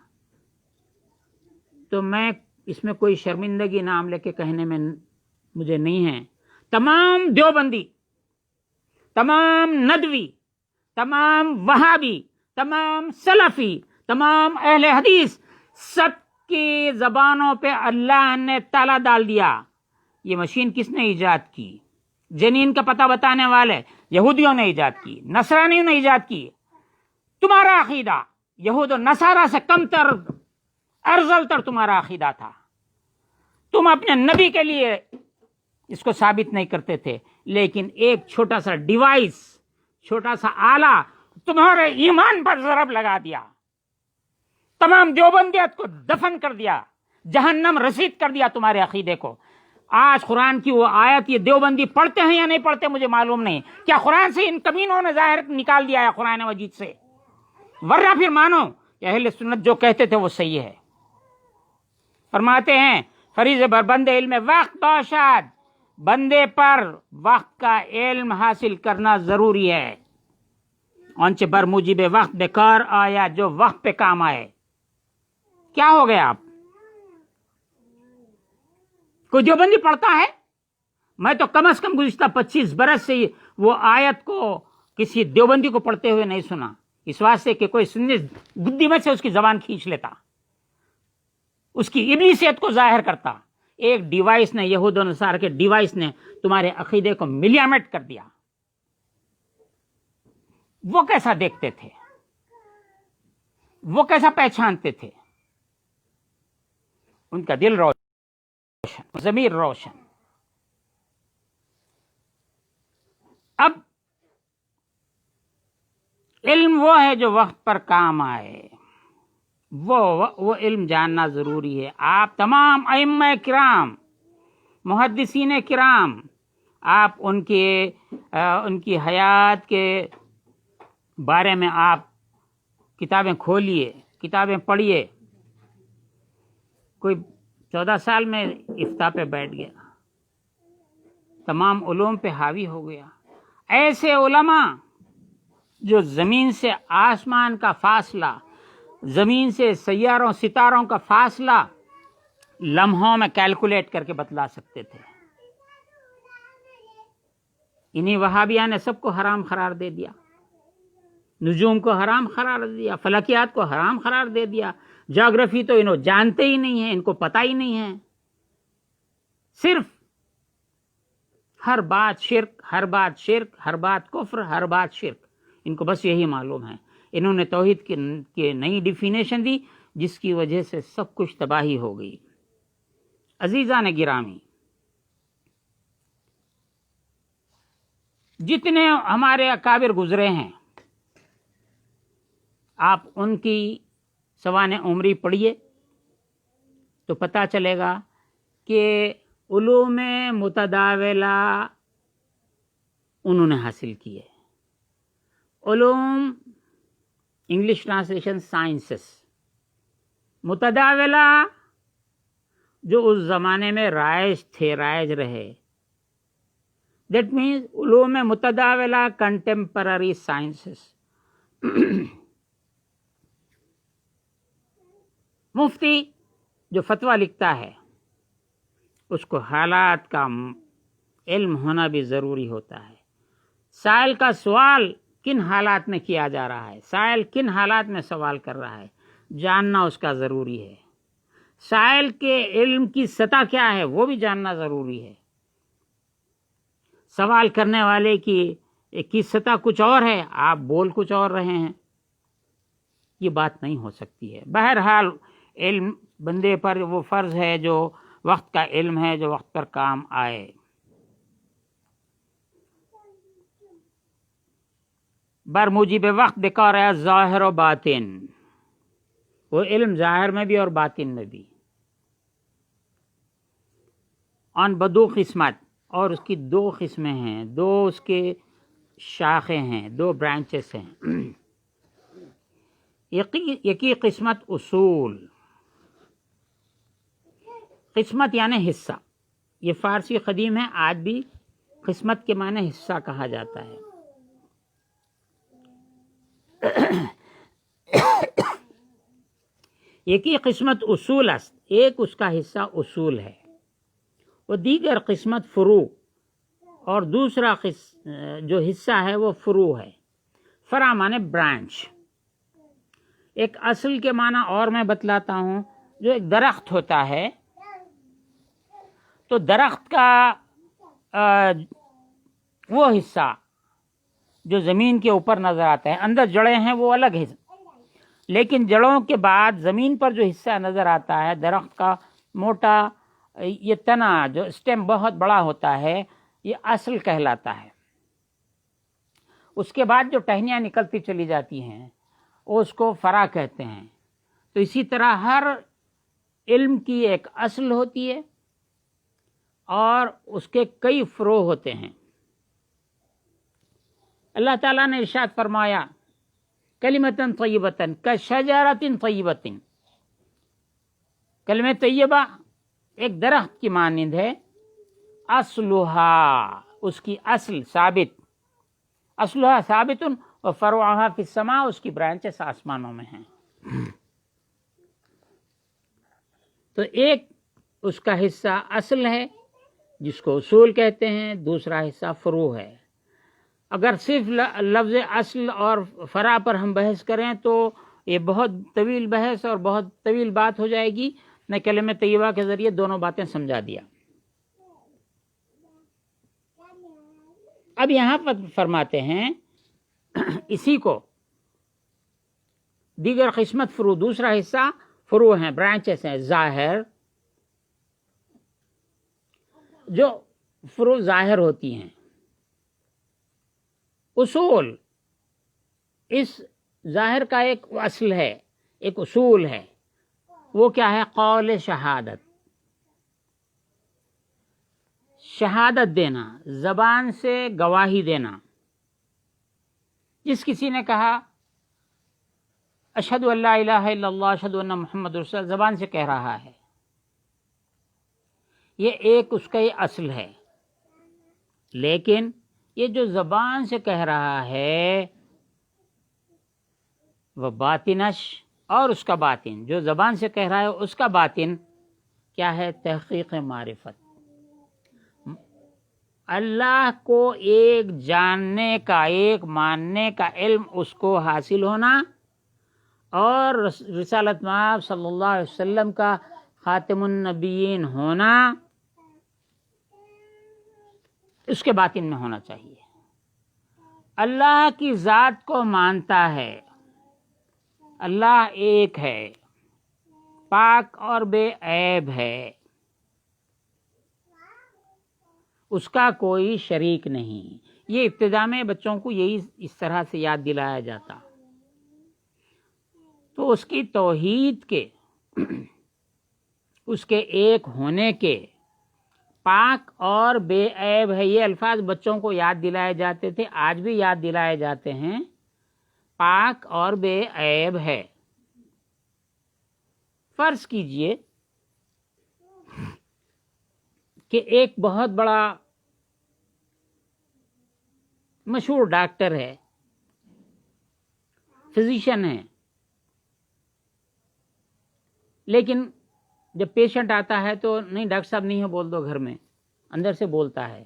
تو میں اس میں کوئی شرمندگی نام لے کے کہنے میں مجھے نہیں ہے. تمام دیوبندی، تمام ندوی، تمام وہابی، تمام سلفی، تمام اہل حدیث، سب کی زبانوں پہ اللہ نے تالا ڈال دیا. یہ مشین کس نے ایجاد کی؟ جنین کا پتہ بتانے والے یہودیوں نے ایجاد کی، نصرانیوں نے ایجاد کی. تمہارا عقیدہ یہود و نصارہ سے کم تر، ارذل تر تمہارا عقیدہ تھا. تم اپنے نبی کے لیے اس کو ثابت نہیں کرتے تھے، لیکن ایک چھوٹا سا ڈیوائس، چھوٹا سا آلہ تمہارے ایمان پر ضرب لگا دیا، تمام دیوبندیت کو دفن کر دیا، جہنم رسید کر دیا تمہارے عقیدے کو. آج قرآن کی وہ آیت یہ دیوبندی پڑھتے ہیں یا نہیں پڑھتے مجھے معلوم نہیں. کیا قرآن سے ان کمینوں نے ظاہر نکال دیا ہے قرآن مجید سے؟ ورنہ پھر مانو کہ اہل سنت جو کہتے تھے وہ صحیح ہے. فرماتے ہیں فریضہ بر بندے علم وقت باشد، بندے پر وقت کا علم حاصل کرنا ضروری ہے. آنچہ بر موجب وقت بیکار آیا، جو وقت پہ کام آئے. کیا ہو گیا آپ؟ کوئی دیوبندی پڑھتا ہے؟ میں تو کم از کم گزشتہ 25 برس سے وہ آیت کو کسی دیوبندی کو پڑھتے ہوئے نہیں سنا، اس واسطے کہ کوئی سنی گدی میں سے اس کی زبان کھینچ لیتا، اس کی ابلیسیت کو ظاہر کرتا. ایک ڈیوائس نے، یہود و نصارہ کے ڈیوائس نے تمہارے عقیدے کو ملیامٹ کر دیا. وہ کیسا دیکھتے تھے؟ وہ کیسا پہچانتے تھے؟ ان کا دل روشن، ضمیر روشن. اب علم وہ ہے جو وقت پر کام آئے، وہ علم جاننا ضروری ہے. آپ تمام ائمہ کرام، محدثین کرام، آپ ان کی حیات کے بارے میں آپ کتابیں کھولیے، کتابیں پڑھیے. کوئی 14 سال میں افتاء پہ بیٹھ گیا، تمام علوم پہ حاوی ہو گیا. ایسے علماء جو زمین سے آسمان کا فاصلہ، زمین سے سیاروں ستاروں کا فاصلہ لمحوں میں کیلکولیٹ کر کے بتلا سکتے تھے، انہی وہابیہ نے سب کو حرام قرار دے دیا. نجوم کو حرام قرار دے دیا، فلکیات کو حرام قرار دے دیا. جغرافی تو انہوں جانتے ہی نہیں ہیں، ان کو پتہ ہی نہیں ہے. صرف ہر بات شرک، ہر بات شرک، ہر بات کفر، ہر بات شرک، ان کو بس یہی معلوم ہے. انہوں نے توحید کی نئی ڈیفینیشن دی جس کی وجہ سے سب کچھ تباہی ہو گئی. عزیزان گرامی، جتنے ہمارے اکابر گزرے ہیں آپ ان کی سوانح عمری پڑھیے تو پتہ چلے گا کہ علوم متداولہ انہوں نے حاصل کیے. علوم انگلش ٹرانسلیشن سائنسز متداولہ جو اس زمانے میں رائج تھے، رائج رہے. دیٹ مینز علوم متداولہ کنٹمپرری سائنسز. مفتی جو فتویٰ لکھتا ہے اس کو حالات کا علم ہونا بھی ضروری ہوتا ہے. سائل کا سوال کن حالات میں کیا جا رہا ہے، سائل کن حالات میں سوال کر رہا ہے، جاننا اس کا ضروری ہے. سائل کے علم کی سطح کیا ہے وہ بھی جاننا ضروری ہے. سوال کرنے والے کی سطح کچھ اور ہے، آپ بول کچھ اور رہے ہیں، یہ بات نہیں ہو سکتی ہے. بہرحال علم بندے پر وہ فرض ہے جو وقت کا علم ہے، جو وقت پر کام آئے. بر موجب وقت بیکار ہے ظاہر و باطن، وہ علم ظاہر میں بھی اور باطن میں بھی. ان بدو قسمت، اور اس کی 2 قسمیں ہیں، 2 اس کے شاخیں ہیں، 2 برانچز ہیں. یکی قسمت اصول، قسمت یعنی حصہ. یہ فارسی قدیم ہے، آج بھی قسمت کے معنی حصہ کہا جاتا ہے. یکی قسمت اصول است، ایک اس کا حصہ اصول ہے. وہ دیگر قسمت فروع، اور دوسرا جو حصہ ہے وہ فروع ہے. فرع معنی برانچ. ایک اصل کے معنی اور میں بتلاتا ہوں. جو ایک درخت ہوتا ہے تو درخت کا وہ حصہ جو زمین کے اوپر نظر آتا ہے، اندر جڑیں ہیں وہ الگ ہے، لیکن جڑوں کے بعد زمین پر جو حصہ نظر آتا ہے درخت کا موٹا، یہ تنا جو اسٹیم بہت بڑا ہوتا ہے، یہ اصل کہلاتا ہے. اس کے بعد جو ٹہنیاں نکلتی چلی جاتی ہیں اس کو فرع کہتے ہیں. تو اسی طرح ہر علم کی ایک اصل ہوتی ہے اور اس کے کئی فروع ہوتے ہیں۔ اللہ تعالیٰ نے ارشاد فرمایا کلمۃ طیبۃ کشجرۃ طیبۃ، کلمہ طیبہ ایک درخت کی مانند ہے، اصلھا اس کی اصل ثابت، اصلھا ثابت وفرعھا فی السماء اس کی برانچز آسمانوں میں ہیں۔ تو ایک اس کا حصہ اصل ہے جس کو اصول کہتے ہیں، دوسرا حصہ فروع ہے۔ اگر صرف لفظ اصل اور فرع پر ہم بحث کریں تو یہ بہت طویل بحث اور بہت طویل بات ہو جائے گی۔ میں کلمہ طیبہ کے ذریعے دونوں باتیں سمجھا دیا۔ اب یہاں پر فرماتے ہیں اسی کو دیگر قسمت فروع، دوسرا حصہ فروع ہیں، برانچز ہیں، ظاہر، جو فروع ظاہر ہوتی ہیں۔ اصول اس ظاہر کا ایک اصل ہے، ایک اصول ہے، وہ کیا ہے؟ قول شہادت، شہادت دینا، زبان سے گواہی دینا۔ جس کسی نے کہا اشہد ان لا الہ الا اللہ اشہد ان محمد رسول اللہ، زبان سے کہہ رہا ہے، یہ ایک اس کا یہ اصل ہے۔ لیکن یہ جو زبان سے کہہ رہا ہے وہ باطنش، اور اس کا باطن جو زبان سے کہہ رہا ہے اس کا باطن کیا ہے؟ تحقیق معرفت، اللہ کو ایک جاننے کا، ایک ماننے کا علم اس کو حاصل ہونا، اور رسالت مآب صلی اللہ علیہ وسلم کا خاتم النبیین ہونا اس کے باطن میں ہونا چاہیے۔ اللہ کی ذات کو مانتا ہے، اللہ ایک ہے، پاک اور بے عیب ہے، اس کا کوئی شریک نہیں۔ یہ ابتدا میں بچوں کو یہی اس طرح سے یاد دلایا جاتا۔ تو اس کی توحید کے، اس کے ایک ہونے کے، پاک اور بے عیب ہے، یہ الفاظ بچوں کو یاد دلائے جاتے تھے، آج بھی یاد دلائے جاتے ہیں، پاک اور بے عیب ہے۔ فرض کیجئے کہ ایک بہت بڑا مشہور ڈاکٹر ہے، فزیشین ہے، لیکن جب پیشنٹ آتا ہے تو نہیں ڈاکٹر صاحب نہیں ہے بول دو گھر میں، اندر سے بولتا ہے،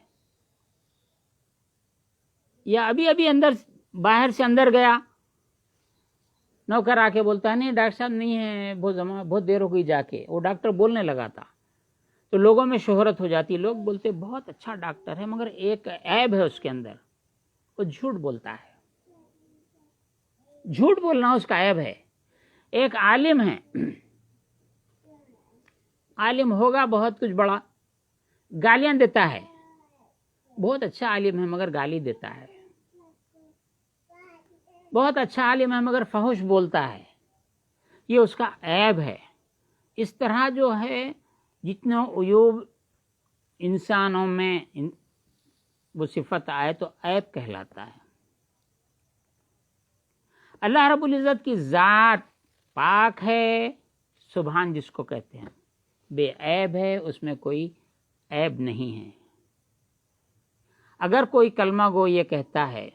یا ابھی اندر باہر سے اندر گیا، نوکر آ کے بولتا ہے نہیں ڈاکٹر صاحب نہیں ہے، بہت دیر ہو گئی جا کے، وہ ڈاکٹر بولنے لگا تھا، تو لوگوں میں شہرت ہو جاتی، لوگ بولتے بہت اچھا ڈاکٹر ہے مگر ایک عیب ہے اس کے اندر، وہ جھوٹ بولتا ہے، جھوٹ بولنا اس کا عیب ہے۔ ایک عالم ہے، عالم ہوگا بہت کچھ بڑا، گالیاں دیتا ہے، بہت اچھا عالم ہے مگر گالی دیتا ہے، بہت اچھا عالم ہے مگر فحش بولتا ہے، یہ اس کا عیب ہے۔ اس طرح جو ہے جتنے عیوب انسانوں میں وہ صفت آئے تو عیب کہلاتا ہے۔ اللہ رب العزت کی ذات پاک ہے، سبحان جس کو کہتے ہیں، بے عیب ہے، اس میں کوئی عیب نہیں ہے۔ اگر کوئی کلمہ گو یہ کہتا ہے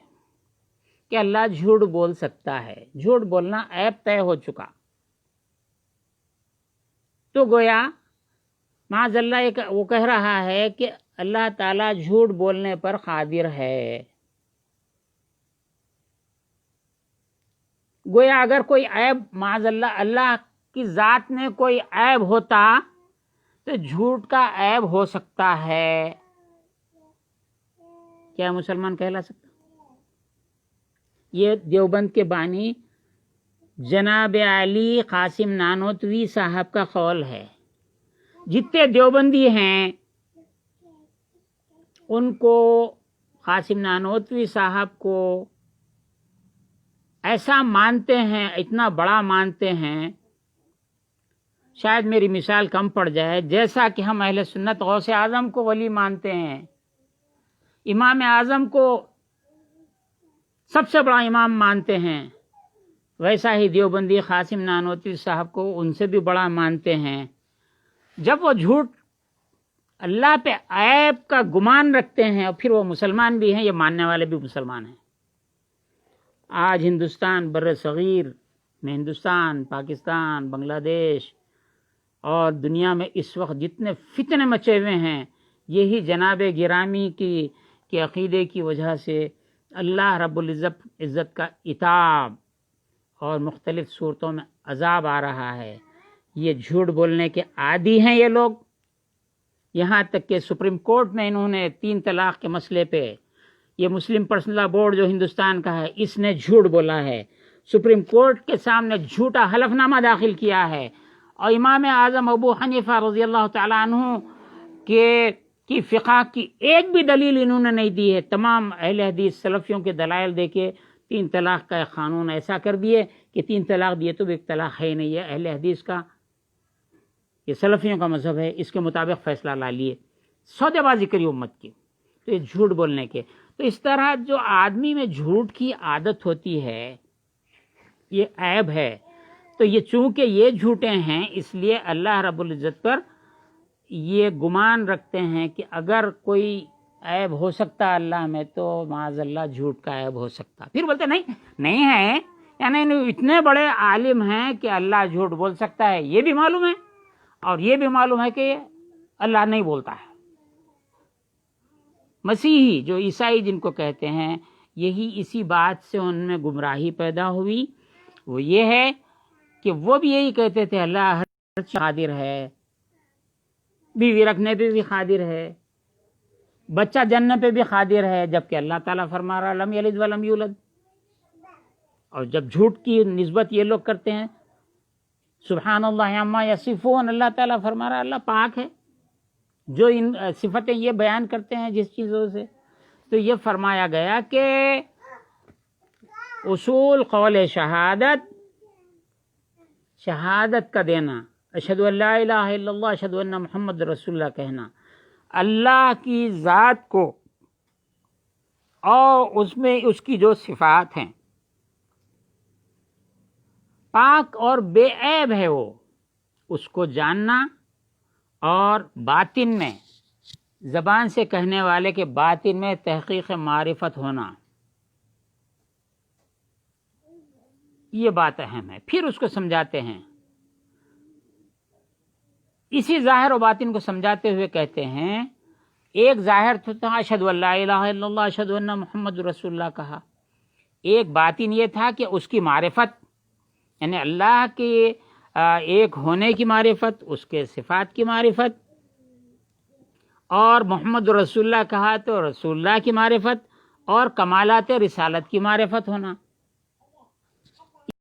کہ اللہ جھوٹ بول سکتا ہے، جھوٹ بولنا عیب طے ہو چکا، تو گویا معاذ اللہ وہ کہہ رہا ہے کہ اللہ تعالیٰ جھوٹ بولنے پر قادر ہے۔ گویا اگر کوئی عیب معاذ اللہ، اللہ کی ذات میں کوئی عیب ہوتا تو جھوٹ کا عیب ہو سکتا ہے، کیا مسلمان کہلا سکتا؟ یہ دیوبند کے بانی جناب علی قاسم نانوتوی صاحب کا قول ہے۔ جتنے دیوبندی ہیں ان کو قاسم نانوتوی صاحب کو ایسا مانتے ہیں، اتنا بڑا مانتے ہیں شاید میری مثال کم پڑ جائے، جیسا کہ ہم اہل سنت غوث اعظم کو ولی مانتے ہیں، امام اعظم کو سب سے بڑا امام مانتے ہیں، ویسا ہی دیوبندی قاسم نانوتوی صاحب کو ان سے بھی بڑا مانتے ہیں۔ جب وہ جھوٹ اللہ پہ عیب کا گمان رکھتے ہیں، اور پھر وہ مسلمان بھی ہیں، یہ ماننے والے بھی مسلمان ہیں۔ آج ہندوستان بر صغیر میں، ہندوستان، پاکستان، بنگلہ دیش اور دنیا میں اس وقت جتنے فتنے مچے ہوئے ہیں، یہی جناب گرامی کی عقیدے کی وجہ سے اللہ رب العزت کا عتاب اور مختلف صورتوں میں عذاب آ رہا ہے۔ یہ جھوٹ بولنے کے عادی ہیں یہ لوگ، یہاں تک کہ سپریم کورٹ میں انہوں نے 3 طلاق کے مسئلے پہ، یہ مسلم پرسنل لا بورڈ جو ہندوستان کا ہے، اس نے جھوٹ بولا ہے، سپریم کورٹ کے سامنے جھوٹا حلف نامہ داخل کیا ہے، اور امام اعظم ابو حنیفہ رضی اللہ تعالیٰ عنہ کی فقہ کی ایک بھی دلیل انہوں نے نہیں دی ہے۔ تمام اہل حدیث سلفیوں کے دلائل دے کے 3 طلاق کا ایک قانون ایسا کر دیے کہ 3 طلاق دیے تو بھی ایک طلاق ہے ہی نہیں ہے، اہل حدیث کا، یہ سلفیوں کا مذہب ہے، اس کے مطابق فیصلہ لا لیے، سودے بازی کری امت کی۔ تو یہ جھوٹ بولنے کے، تو اس طرح جو آدمی میں جھوٹ کی عادت ہوتی ہے، یہ عیب ہے۔ تو یہ چونکہ یہ جھوٹے ہیں، اس لیے اللہ رب العزت پر یہ گمان رکھتے ہیں کہ اگر کوئی عیب ہو سکتا اللہ میں تو معاذ اللہ جھوٹ کا عیب ہو سکتا۔ پھر بولتے نہیں ہے، یعنی اتنے بڑے عالم ہیں کہ اللہ جھوٹ بول سکتا ہے، یہ بھی معلوم ہے، اور یہ بھی معلوم ہے کہ اللہ نہیں بولتا ہے۔ مسیحی جو عیسائی جن کو کہتے ہیں، یہی اسی بات سے ان میں گمراہی پیدا ہوئی، وہ یہ ہے کہ وہ بھی یہی کہتے تھے اللہ ہر چیز قادر ہے، بیوی رکھنے پہ بھی قادر ہے، بچہ جننے پہ بھی قادر ہے، جبکہ اللہ تعالیٰ فرما رہا لم یلد ولم یولد۔ اور جب جھوٹ کی نسبت یہ لوگ کرتے ہیں، سبحان اللہ عما یصفون، اللہ تعالیٰ فرما رہا اللہ پاک ہے، جو ان صفتیں یہ بیان کرتے ہیں جس چیزوں سے، تو یہ فرمایا گیا کہ اصول قول شہادت کا دینا، اشہد ان لا الہ الا اللہ اشہد ان محمد رسول اللہ کہنا، اللہ کی ذات کو اور اس میں اس کی جو صفات ہیں پاک اور بے عیب ہے، وہ اس کو جاننا، اور باطن میں زبان سے کہنے والے کے باطن میں تحقیق معرفت ہونا، یہ بات اہم ہے۔ پھر اس کو سمجھاتے ہیں، اسی ظاہر و باطن کو سمجھاتے ہوئے کہتے ہیں، ایک ظاہر تھا اشہد ان لا الہ الا اللہ اشہد ان محمد رسول اللہ کہا، ایک باطن یہ تھا کہ اس کی معرفت، یعنی اللہ کے ایک ہونے کی معرفت، اس کے صفات کی معرفت، اور محمد رسول اللہ کہا تو رسول اللہ کی معرفت اور کمالات رسالت کی معرفت ہونا،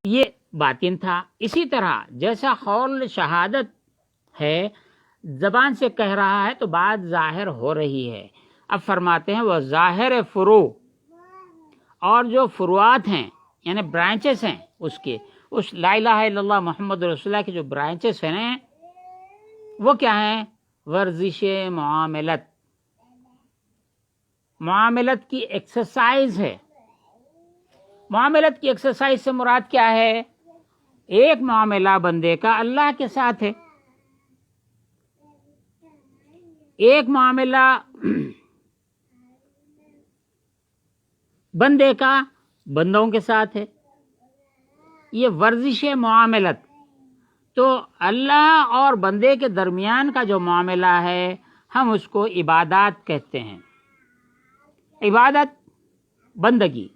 یہ باطن تھا۔ اسی طرح جیسا قول شہادت ہے، زبان سے کہہ رہا ہے تو بات ظاہر ہو رہی ہے، اب فرماتے ہیں وہ ظاہر فروع، اور جو فروعات ہیں یعنی برانچز ہیں اس کے، اس لا الہ الا اللہ محمد رسول اللہ کے جو برانچز ہیں وہ کیا ہیں؟ ورزش معاملت، معاملت کی ایکسرسائز ہے۔ معاملت کی ایکسرسائز سے مراد کیا ہے؟ ایک معاملہ بندے کا اللہ کے ساتھ ہے، ایک معاملہ بندے کا بندوں کے ساتھ ہے، یہ ورزش معاملت۔ تو اللہ اور بندے کے درمیان کا جو معاملہ ہے ہم اس کو عبادات کہتے ہیں، عبادت بندگی،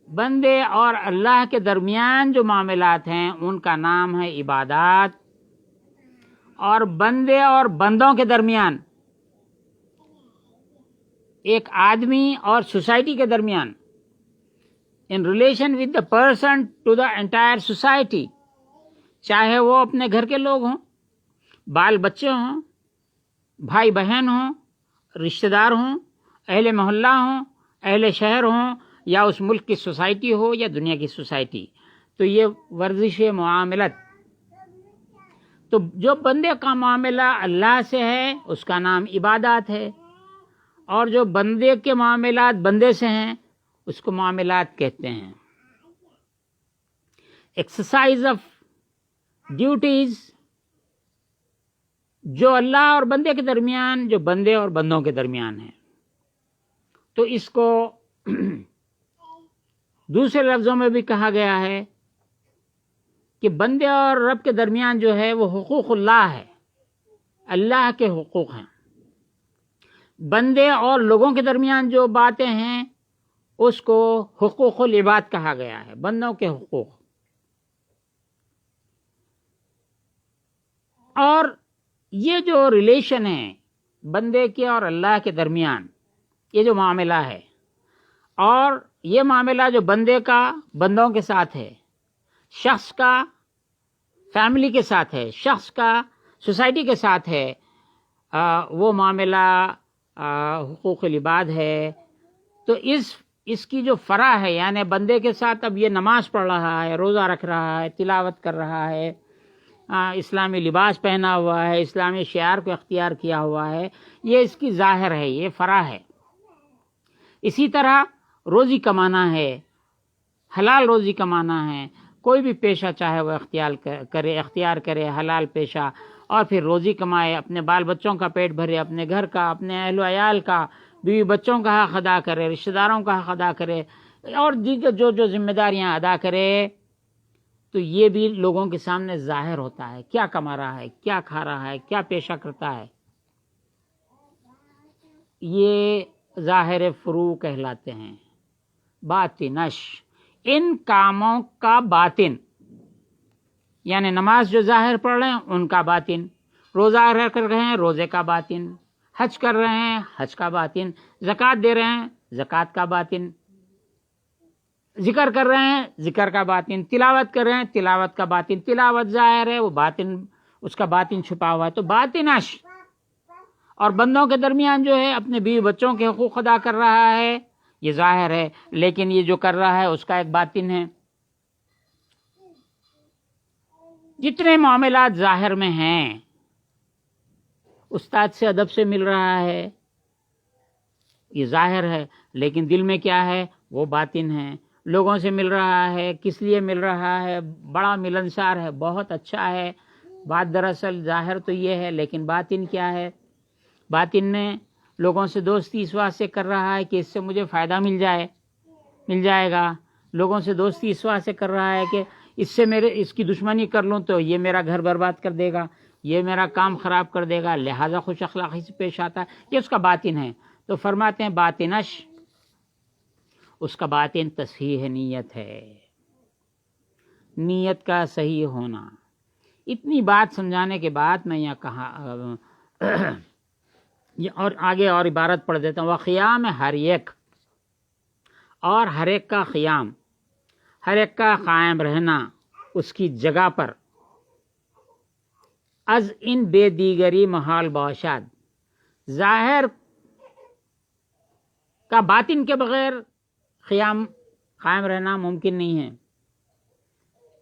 بندے اور اللہ کے درمیان جو معاملات ہیں ان کا نام ہے عبادات، اور بندے اور بندوں کے درمیان، ایک آدمی اور سوسائٹی کے درمیان، in relation with the person to the entire society، چاہے وہ اپنے گھر کے لوگ ہوں، بال بچے ہوں، بھائی بہن ہوں، رشتہ دار ہوں، اہل محلہ ہوں، اہل شہر ہوں، یا اس ملک کی سوسائٹی ہو یا دنیا کی سوسائٹی، تو یہ ورزش معاملت تو جو بندے کا معاملہ اللہ سے ہے اس کا نام عبادات ہے، اور جو بندے کے معاملات بندے سے ہیں اس کو معاملات کہتے ہیں. ایکسرسائز آف ڈیوٹیز جو اللہ اور بندے کے درمیان، جو بندے اور بندوں کے درمیان ہے، تو اس کو دوسرے لفظوں میں بھی کہا گیا ہے کہ بندے اور رب کے درمیان جو ہے وہ حقوق اللہ ہے، اللہ کے حقوق ہیں. بندے اور لوگوں کے درمیان جو باتیں ہیں اس کو حقوق العباد کہا گیا ہے، بندوں کے حقوق. اور یہ جو ریلیشن ہے بندے کے اور اللہ کے درمیان، یہ جو معاملہ ہے، اور یہ معاملہ جو بندے کا بندوں کے ساتھ ہے، شخص کا فیملی کے ساتھ ہے، شخص کا سوسائٹی کے ساتھ ہے، وہ معاملہ حقوق العباد ہے. تو اس کی جو فرع ہے، یعنی بندے کے ساتھ اب یہ نماز پڑھ رہا ہے، روزہ رکھ رہا ہے، تلاوت کر رہا ہے، اسلامی لباس پہنا ہوا ہے، اسلامی شعار کو اختیار کیا ہوا ہے، یہ اس کی ظاہر ہے، یہ فرع ہے. اسی طرح روزی کمانا ہے، حلال روزی کمانا ہے، کوئی بھی پیشہ چاہے وہ اختیار کرے حلال پیشہ، اور پھر روزی کمائے، اپنے بال بچوں کا پیٹ بھرے، اپنے گھر کا، اپنے اہل و عیال کا، بیوی بچوں کا حق ادا کرے، رشتہ داروں کا حق ادا کرے، اور دیگر جو ذمہ داریاں ادا کرے. تو یہ بھی لوگوں کے سامنے ظاہر ہوتا ہے، کیا کما رہا ہے، کیا کھا رہا ہے، کیا پیشہ کرتا ہے. یہ ظاہر فروع کہلاتے ہیں. باطنش، ان کاموں کا باطن، یعنی نماز جو ظاہر پڑھ رہے ہیں ان کا باطن، روزہ رکھ رہے ہیں روزے کا باطن، حج کر رہے ہیں حج کا باطن، زکوٰۃ دے رہے ہیں زکوٰۃ کا باطن، ذکر کر رہے ہیں ذکر کا باطن، تلاوت کر رہے ہیں تلاوت کا باطن. تلاوت ظاہر ہے، وہ باطن، اس کا باطن چھپا ہوا ہے. تو باطنش، اور بندوں کے درمیان جو ہے اپنے بیوی بچوں کے حقوق ادا کر رہا ہے، یہ ظاہر ہے، لیکن یہ جو کر رہا ہے اس کا ایک باطن ہے. جتنے معاملات ظاہر میں ہیں، استاد سے ادب سے مل رہا ہے، یہ ظاہر ہے، لیکن دل میں کیا ہے وہ باطن ہے. لوگوں سے مل رہا ہے، کس لیے مل رہا ہے، بڑا ملنسار ہے، بہت اچھا ہے، بات دراصل ظاہر تو یہ ہے، لیکن باطن کیا ہے؟ باطن نے لوگوں سے دوستی اس واسطے کر رہا ہے کہ اس سے مجھے فائدہ مل جائے گا. لوگوں سے دوستی اس واسطے کر رہا ہے کہ اس کی دشمنی کر لوں تو یہ میرا گھر برباد کر دے گا، یہ میرا کام خراب کر دے گا، لہذا خوش اخلاقی سے پیش آتا ہے. یہ اس کا باطن ہے. تو فرماتے ہیں باطنش، اس کا باطن تصحیح نیت ہے، نیت کا صحیح ہونا. اتنی بات سمجھانے کے بعد میں یہاں کہا اور آگے اور عبارت پڑھ دیتا ہوں. وقیام ہر ایک، اور ہر ایک کا قیام، ہر ایک کا قائم رہنا اس کی جگہ پر. از ان بے دیگری محال باشد، ظاہر کا باطن کے بغیر قائم رہنا ممکن نہیں ہے،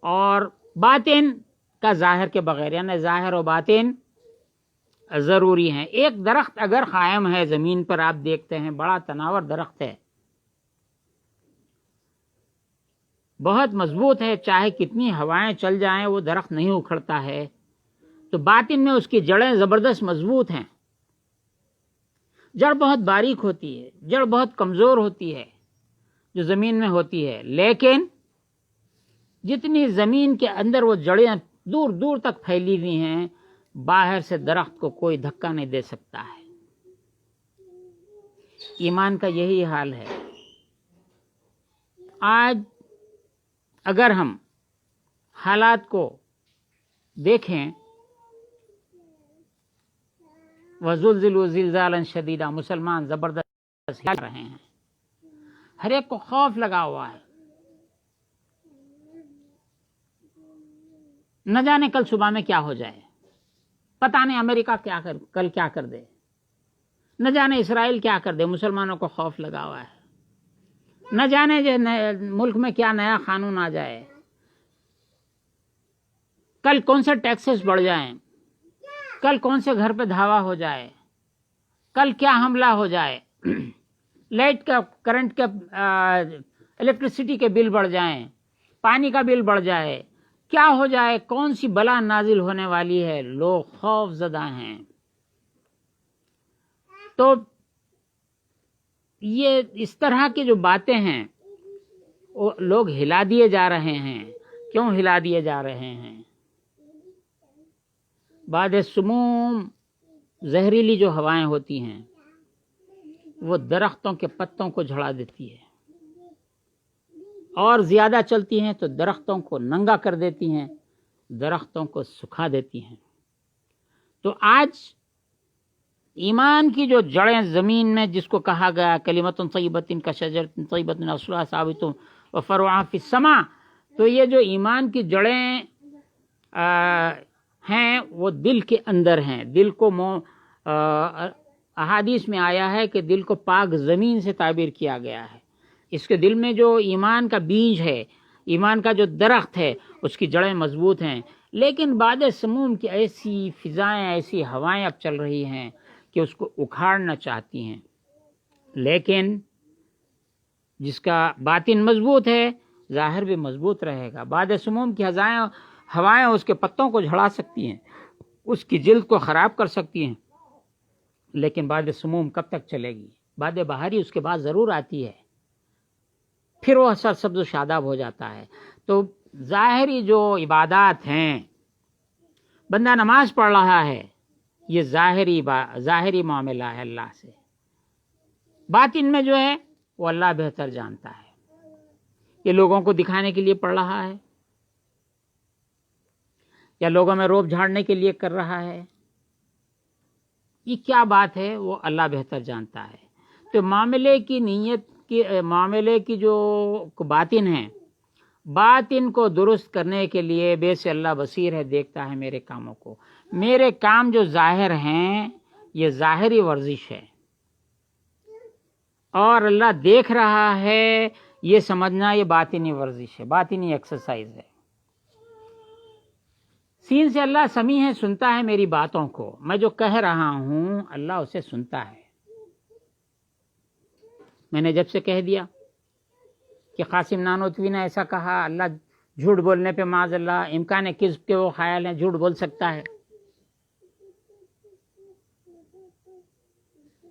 اور باطن کا ظاہر کے بغیر، یعنی ظاہر و باطن ضروری ہیں. ایک درخت اگر قائم ہے زمین پر، آپ دیکھتے ہیں بڑا تناور درخت ہے، بہت مضبوط ہے، چاہے کتنی ہوائیں چل جائیں وہ درخت نہیں اکھڑتا ہے. تو باطن میں اس کی جڑیں زبردست مضبوط ہیں. جڑ بہت باریک ہوتی ہے، جڑ بہت کمزور ہوتی ہے جو زمین میں ہوتی ہے، لیکن جتنی زمین کے اندر وہ جڑیں دور دور تک پھیلی ہوئی ہیں، باہر سے درخت کو کوئی دھکا نہیں دے سکتا ہے. ایمان کا یہی حال ہے. آج اگر ہم حالات کو دیکھیں، وَزُلْزِلُوا زِلْزَالًا شَدِيدًا، مسلمان زبردست ہل رہے ہیں، ہر ایک کو خوف لگا ہوا ہے. نہ جانے کل صبح میں کیا ہو جائے، پتہ نہیں امریکہ کل کیا کر دے، نہ جانے اسرائیل کیا کر دے. مسلمانوں کو خوف لگا ہوا ہے. نہ جانے ملک میں کیا نیا قانون آ جائے. کل کون سے ٹیکسز بڑھ جائیں، کل کون سے گھر پہ دھاوا ہو جائے، کل کیا حملہ ہو جائے، لائٹ کا، کرنٹ کا، الیکٹریسٹی کے بل بڑھ جائیں، پانی کا بل بڑھ جائے، کیا ہو جائے، کون سی بلا نازل ہونے والی ہے، لوگ خوف زدہ ہیں۔ تو یہ اس طرح کی جو باتیں ہیں وہ لوگ ہلا دیے جا رہے ہیں۔ کیوں ہلا دیے جا رہے ہیں؟ بعد سموم زہریلی جو ہوائیں ہوتی ہیں وہ درختوں کے پتوں کو جھڑا دیتی ہے، اور زیادہ چلتی ہیں تو درختوں کو ننگا کر دیتی ہیں، درختوں کو سکھا دیتی ہیں۔ تو آج ایمان کی جو جڑیں زمین میں، جس کو کہا گیا کلمۃ طیبۃ کشجرۃ طیبۃ اصلھا ثابت وفرعها فی السماء، تو یہ جو ایمان کی جڑیں ہیں وہ دل کے اندر ہیں۔ دل کو احادیث میں آیا ہے کہ دل کو پاک زمین سے تعبیر کیا گیا ہے۔ اس کے دل میں جو ایمان کا بیج ہے، ایمان کا جو درخت ہے، اس کی جڑیں مضبوط ہیں۔ لیکن بعد سموم کی ایسی فضائیں، ایسی ہوائیں اب چل رہی ہیں کہ اس کو اکھاڑنا چاہتی ہیں، لیکن جس کا باطن مضبوط ہے ظاہر بھی مضبوط رہے گا۔ بعد سموم کی ہوائیں اس کے پتوں کو جھڑا سکتی ہیں، اس کی جلد کو خراب کر سکتی ہیں، لیکن بعد سموم کب تک چلے گی؟ بعد بہاری اس کے بعد ضرور آتی ہے، پھر وہ سبز و شاداب ہو جاتا ہے۔ تو ظاہری جو عبادات ہیں، بندہ نماز پڑھ رہا ہے، یہ ظاہری معاملہ ہے اللہ سے۔ باطن میں جو ہے وہ اللہ بہتر جانتا ہے۔ یہ لوگوں کو دکھانے کے لیے پڑھ رہا ہے یا لوگوں میں روب جھاڑنے کے لیے کر رہا ہے، یہ کیا بات ہے وہ اللہ بہتر جانتا ہے۔ تو معاملے کی نیت کی، معاملے کی جو باطن ہے، باطن کو درست کرنے کے لیے بے سے اللہ بصیر ہے، دیکھتا ہے میرے کاموں کو۔ میرے کام جو ظاہر ہیں یہ ظاہری ورزش ہے، اور اللہ دیکھ رہا ہے، یہ سمجھنا یہ باطنی ورزش ہے، باطنی ایکسرسائز ہے۔ سین سے اللہ سمیع ہے، سنتا ہے میری باتوں کو، میں جو کہہ رہا ہوں اللہ اسے سنتا ہے۔ میں نے جب سے کہہ دیا کہ قاسم نانوتوی نے ایسا کہا، اللہ جھوٹ بولنے پہ معاذ اللہ امکان کذب کے وہ خیال ہیں، جھوٹ بول سکتا ہے،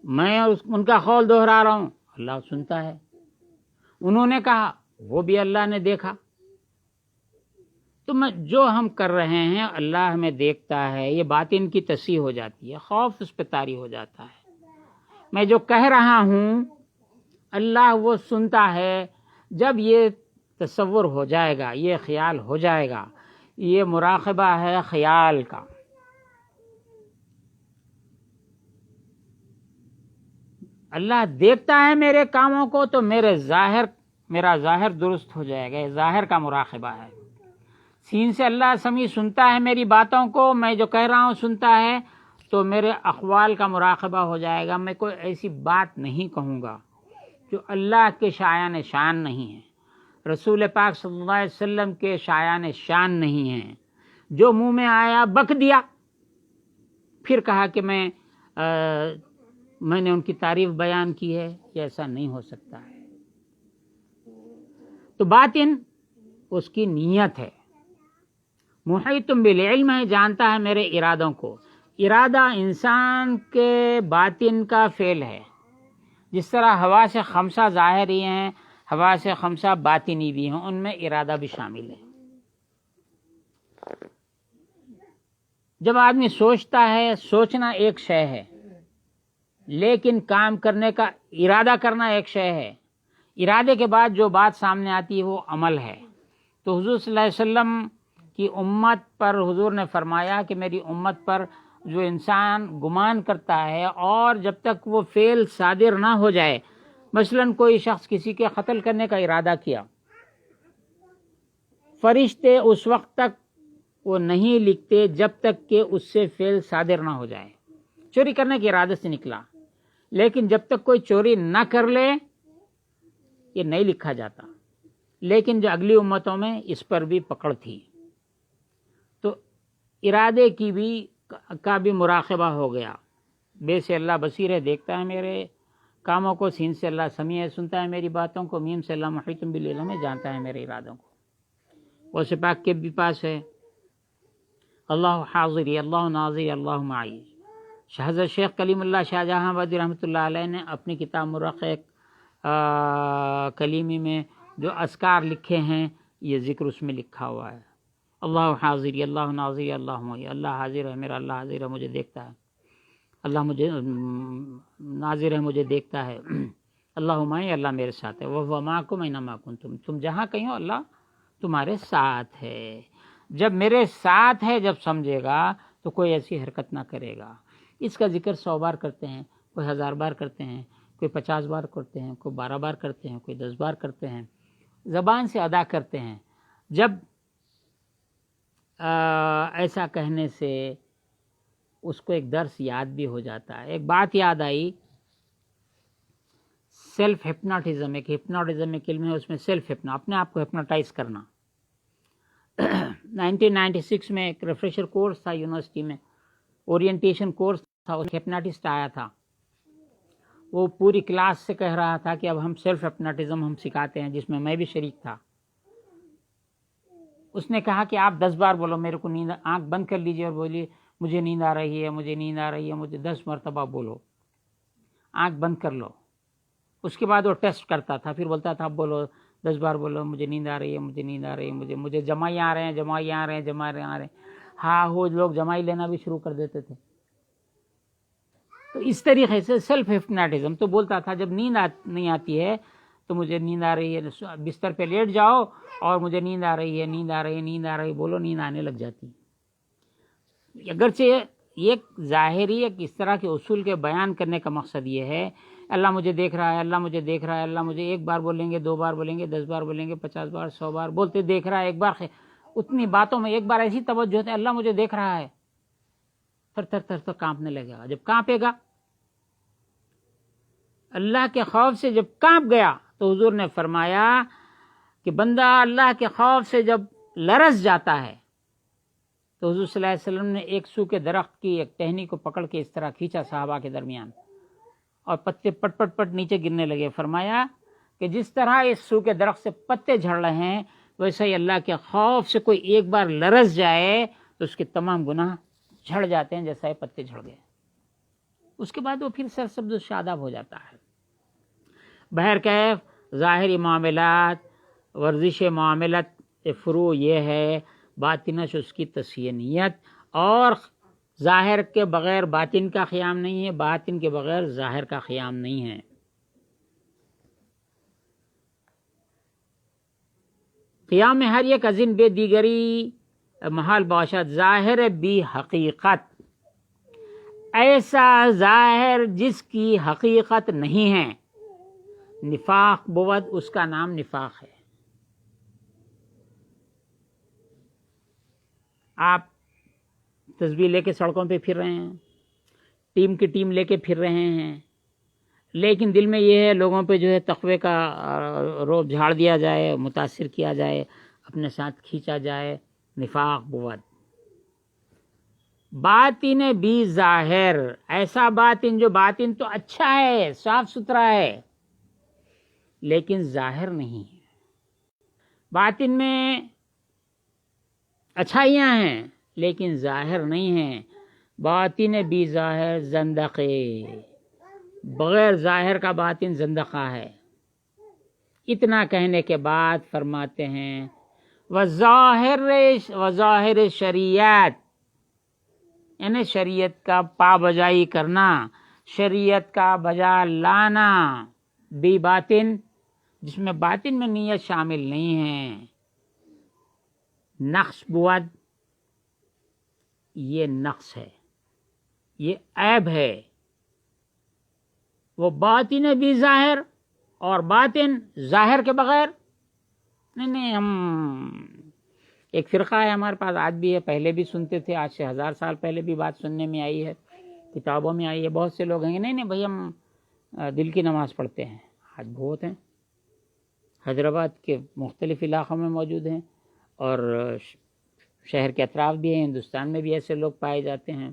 میں ان کا قول دہرا رہا ہوں، اللہ سنتا ہے۔ انہوں نے کہا، وہ بھی اللہ نے دیکھا۔ تو جو ہم کر رہے ہیں اللہ ہمیں دیکھتا ہے، یہ باطن کی تصحیح ہو جاتی ہے، خوف اس پہ طاری ہو جاتا ہے۔ میں جو کہہ رہا ہوں اللہ وہ سنتا ہے۔ جب یہ تصور ہو جائے گا، یہ خیال ہو جائے گا، یہ مراقبہ ہے خیال کا، اللہ دیکھتا ہے میرے کاموں کو، تو میرا ظاہر درست ہو جائے گا، یہ ظاہر کا مراقبہ ہے۔ سین سے اللہ سمیع سنتا ہے میری باتوں کو، میں جو کہہ رہا ہوں سنتا ہے، تو میرے اقوال کا مراقبہ ہو جائے گا۔ میں کوئی ایسی بات نہیں کہوں گا جو اللہ کے شایان شان نہیں ہے، رسول پاک صلی اللہ علیہ وسلم کے شایان شان نہیں ہیں۔ جو منہ میں آیا بک دیا، پھر کہا کہ میں نے ان کی تعریف بیان کی ہے، یہ ایسا نہیں ہو سکتا ہے۔ تو باطن اس کی نیت ہے، محیط بالعلم ہے، جانتا ہے میرے ارادوں کو۔ ارادہ انسان کے باطن کا فعل ہے، جس طرح حواس خمسہ ظاہری ہیں، حواس خمسہ باطنی بھی ہیں، ان میں ارادہ بھی شامل ہے۔ جب آدمی سوچتا ہے، سوچنا ایک شے ہے، لیکن کام کرنے کا ارادہ کرنا ایک شے ہے۔ ارادے کے بعد جو بات سامنے آتی ہے وہ عمل ہے۔ تو حضور صلی اللہ علیہ وسلم کی امت پر حضور نے فرمایا کہ میری امت پر جو انسان گمان کرتا ہے اور جب تک وہ فعل صادر نہ ہو جائے، مثلا کوئی شخص کسی کے قتل کرنے کا ارادہ کیا، فرشتے اس وقت تک وہ نہیں لکھتے جب تک کہ اس سے فعل صادر نہ ہو جائے۔ چوری کرنے کے ارادے سے نکلا، لیکن جب تک کوئی چوری نہ کر لے یہ نہیں لکھا جاتا۔ لیکن جو اگلی امتوں میں اس پر بھی پکڑ تھی، تو ارادے کی کا بھی مراقبہ ہو گیا. بے سے اللہ بصیر ہے، دیکھتا ہے میرے کاموں کو. سین سے اللہ سمیع ہے، سنتا ہے میری باتوں کو. میم سے اللہ محیط بالعلم ہے، جانتا ہے میرے ارادوں کو. وہ پاک کے بھی پاس ہے. اللہ حاضری، اللہ ناظری، اللہ معی. حضرت شیخ کلیم اللہ شاہ جہاں آبادی رحمۃ اللہ علیہ نے اپنی کتاب مرقق کلیمی میں جو اذکار لکھے ہیں، یہ ذکر اس میں لکھا ہوا ہے. اللہ حاضری، اللہ ناظری، اللہ معی. اللہ حاضر ہے میرا، اللہ حاضر ہے، مجھے دیکھتا ہے. اللہ مجھے ناظر ہے، مجھے دیکھتا ہے. اللہ معی، اللہ میرے ساتھ ہے. وہ معکم اینما کنتم، تم جہاں کہیں ہو اللہ تمہارے ساتھ ہے. جب میرے ساتھ ہے، جب سمجھے گا تو کوئی ایسی حرکت نہ کرے گا. اس کا ذکر 100 بار کرتے ہیں، کوئی 1000 بار کرتے ہیں، کوئی 50 بار کرتے ہیں، کوئی 12 بار کرتے ہیں، کوئی 10 بار کرتے ہیں. زبان سے ادا کرتے ہیں. جب ایسا کہنے سے اس کو ایک درس یاد بھی ہو جاتا ہے. ایک بات یاد آئی، سیلف ہپناٹزم. ایک ہپناٹزم ایک علم ہے، اس میں سیلف اپنے آپ کو ہپناٹائز کرنا. 1996 میں ایک ریفریشر کورس تھا یونیورسٹی میں، اورینٹیشن کورس تھا. اس ہپناٹسٹ آیا تھا، وہ پوری کلاس سے کہہ رہا تھا کہ اب ہم سیلف ہپناٹزم ہم سکھاتے ہیں، جس میں میں بھی شریک تھا. اس نے کہا کہ آپ 10 بار بولو میرے کو نیند، آنکھ بند کر لیجئے اور بولیے مجھے نیند آ رہی ہے، مجھے نیند آ رہی ہے. مجھے 10 مرتبہ بولو، آنکھ بند کر لو. اس کے بعد وہ ٹیسٹ کرتا تھا، پھر بولتا تھا بولو 10 بار بولو مجھے نیند آ رہی ہے، مجھے نیند آ رہی ہے، مجھے جمائی آ رہے ہیں، جمائی آ رہے ہیں، جمائی آ رہے ہیں. ہاں، وہ لوگ جمائی لینا بھی شروع کر دیتے تھے. تو اس طریقے سے سیلف ہپناٹزم. تو بولتا تھا جب نیند نہیں آتی ہے تو مجھے نیند آ رہی ہے، بستر پہ لیٹ جاؤ اور مجھے نیند آ رہی ہے، نیند آ رہی ہے، نیند آ رہی ہے بولو، نیند آنے لگ جاتی. اگرچہ ایک ظاہری ایک اس طرح کے اصول کے بیان کرنے کا مقصد یہ ہے، اللہ مجھے دیکھ رہا ہے، اللہ مجھے دیکھ رہا ہے، اللہ مجھے 1 بار بولیں گے، 2 بار بولیں گے، 10 بار بولیں گے، 50 بار، 100 بار بولتے دیکھ رہا ہے. ایک بار اتنی باتوں میں 1 بار ایسی توجہ ہوتی ہے اللہ مجھے دیکھ رہا ہے، تھر تھر تھر تھر کانپنے لگے گا. جب کانپے گا، اللہ کے خوف سے جب کانپ گیا تو حضور نے فرمایا کہ بندہ اللہ کے خوف سے جب لرز جاتا ہے تو حضور صلی اللہ علیہ وسلم نے ایک سو کے درخت کی ایک ٹہنی کو پکڑ کے اس طرح کھینچا صحابہ کے درمیان، اور پتے پٹ پٹ پٹ نیچے گرنے لگے. فرمایا کہ جس طرح اس سو کے درخت سے پتے جھڑ رہے ہیں، ویسے ہی اللہ کے خوف سے کوئی 1 بار لرز جائے تو اس کے تمام گناہ جھڑ جاتے ہیں جیسا یہ پتے جھڑ گئے. اس کے بعد وہ پھر سرسبز و شاداب ہو جاتا ہے. بہرکیف ظاہری معاملات، ورزش معاملت فروع یہ ہے، باطنش اس کی تصحیح نیت، اور ظاہر کے بغیر باطن کا قیام نہیں ہے، باطن کے بغیر ظاہر کا قیام نہیں ہے. قیام ہر یک ازین بے دیگری محال باشد، ظاہر بھی حقیقت. ایسا ظاہر جس کی حقیقت نہیں ہے، نفاق بود، اس کا نام نفاق ہے. آپ تسبیح لے کے سڑکوں پہ پھر رہے ہیں، ٹیم کی ٹیم لے کے پھر رہے ہیں، لیکن دل میں یہ ہے لوگوں پہ جو ہے تقوی کا روب جھاڑ دیا جائے، متاثر کیا جائے، اپنے ساتھ کھینچا جائے. نفاق بود. باطن بھی ظاہر، ایسا باطن جو باطن تو اچھا ہے، صاف ستھرا ہے، لیکن ظاہر نہیں ہے. باطن میں اچھائیاں ہیں لیکن ظاہر نہیں ہیں. باطن بھی ظاہر زندقے، بغیر ظاہر کا باطن زندقہ ہے. اتنا کہنے کے بعد فرماتے ہیں وظاہر شریعت، یعنی شریعت کا پابجائی کرنا، شریعت کا بجا لانا، بھی باطن، جس میں باطن میں نیت شامل نہیں ہے. نقص بود، یہ نقص ہے، یہ عیب ہے. وہ باطن بھی ظاہر اور باطن ظاہر کے بغیر نہیں. ہم ایک فرقہ ہے ہمارے پاس، آج بھی ہے، پہلے بھی سنتے تھے، آج سے 1000 سال پہلے بھی بات سننے میں آئی ہے، کتابوں میں آئی ہے. بہت سے لوگ ہیں کہ نہیں بھائی ہم دل کی نماز پڑھتے ہیں. آج بہت ہیں، حیدرآباد کے مختلف علاقوں میں موجود ہیں، اور شہر کے اطراف بھی ہیں، ہندوستان میں بھی ایسے لوگ پائے جاتے ہیں،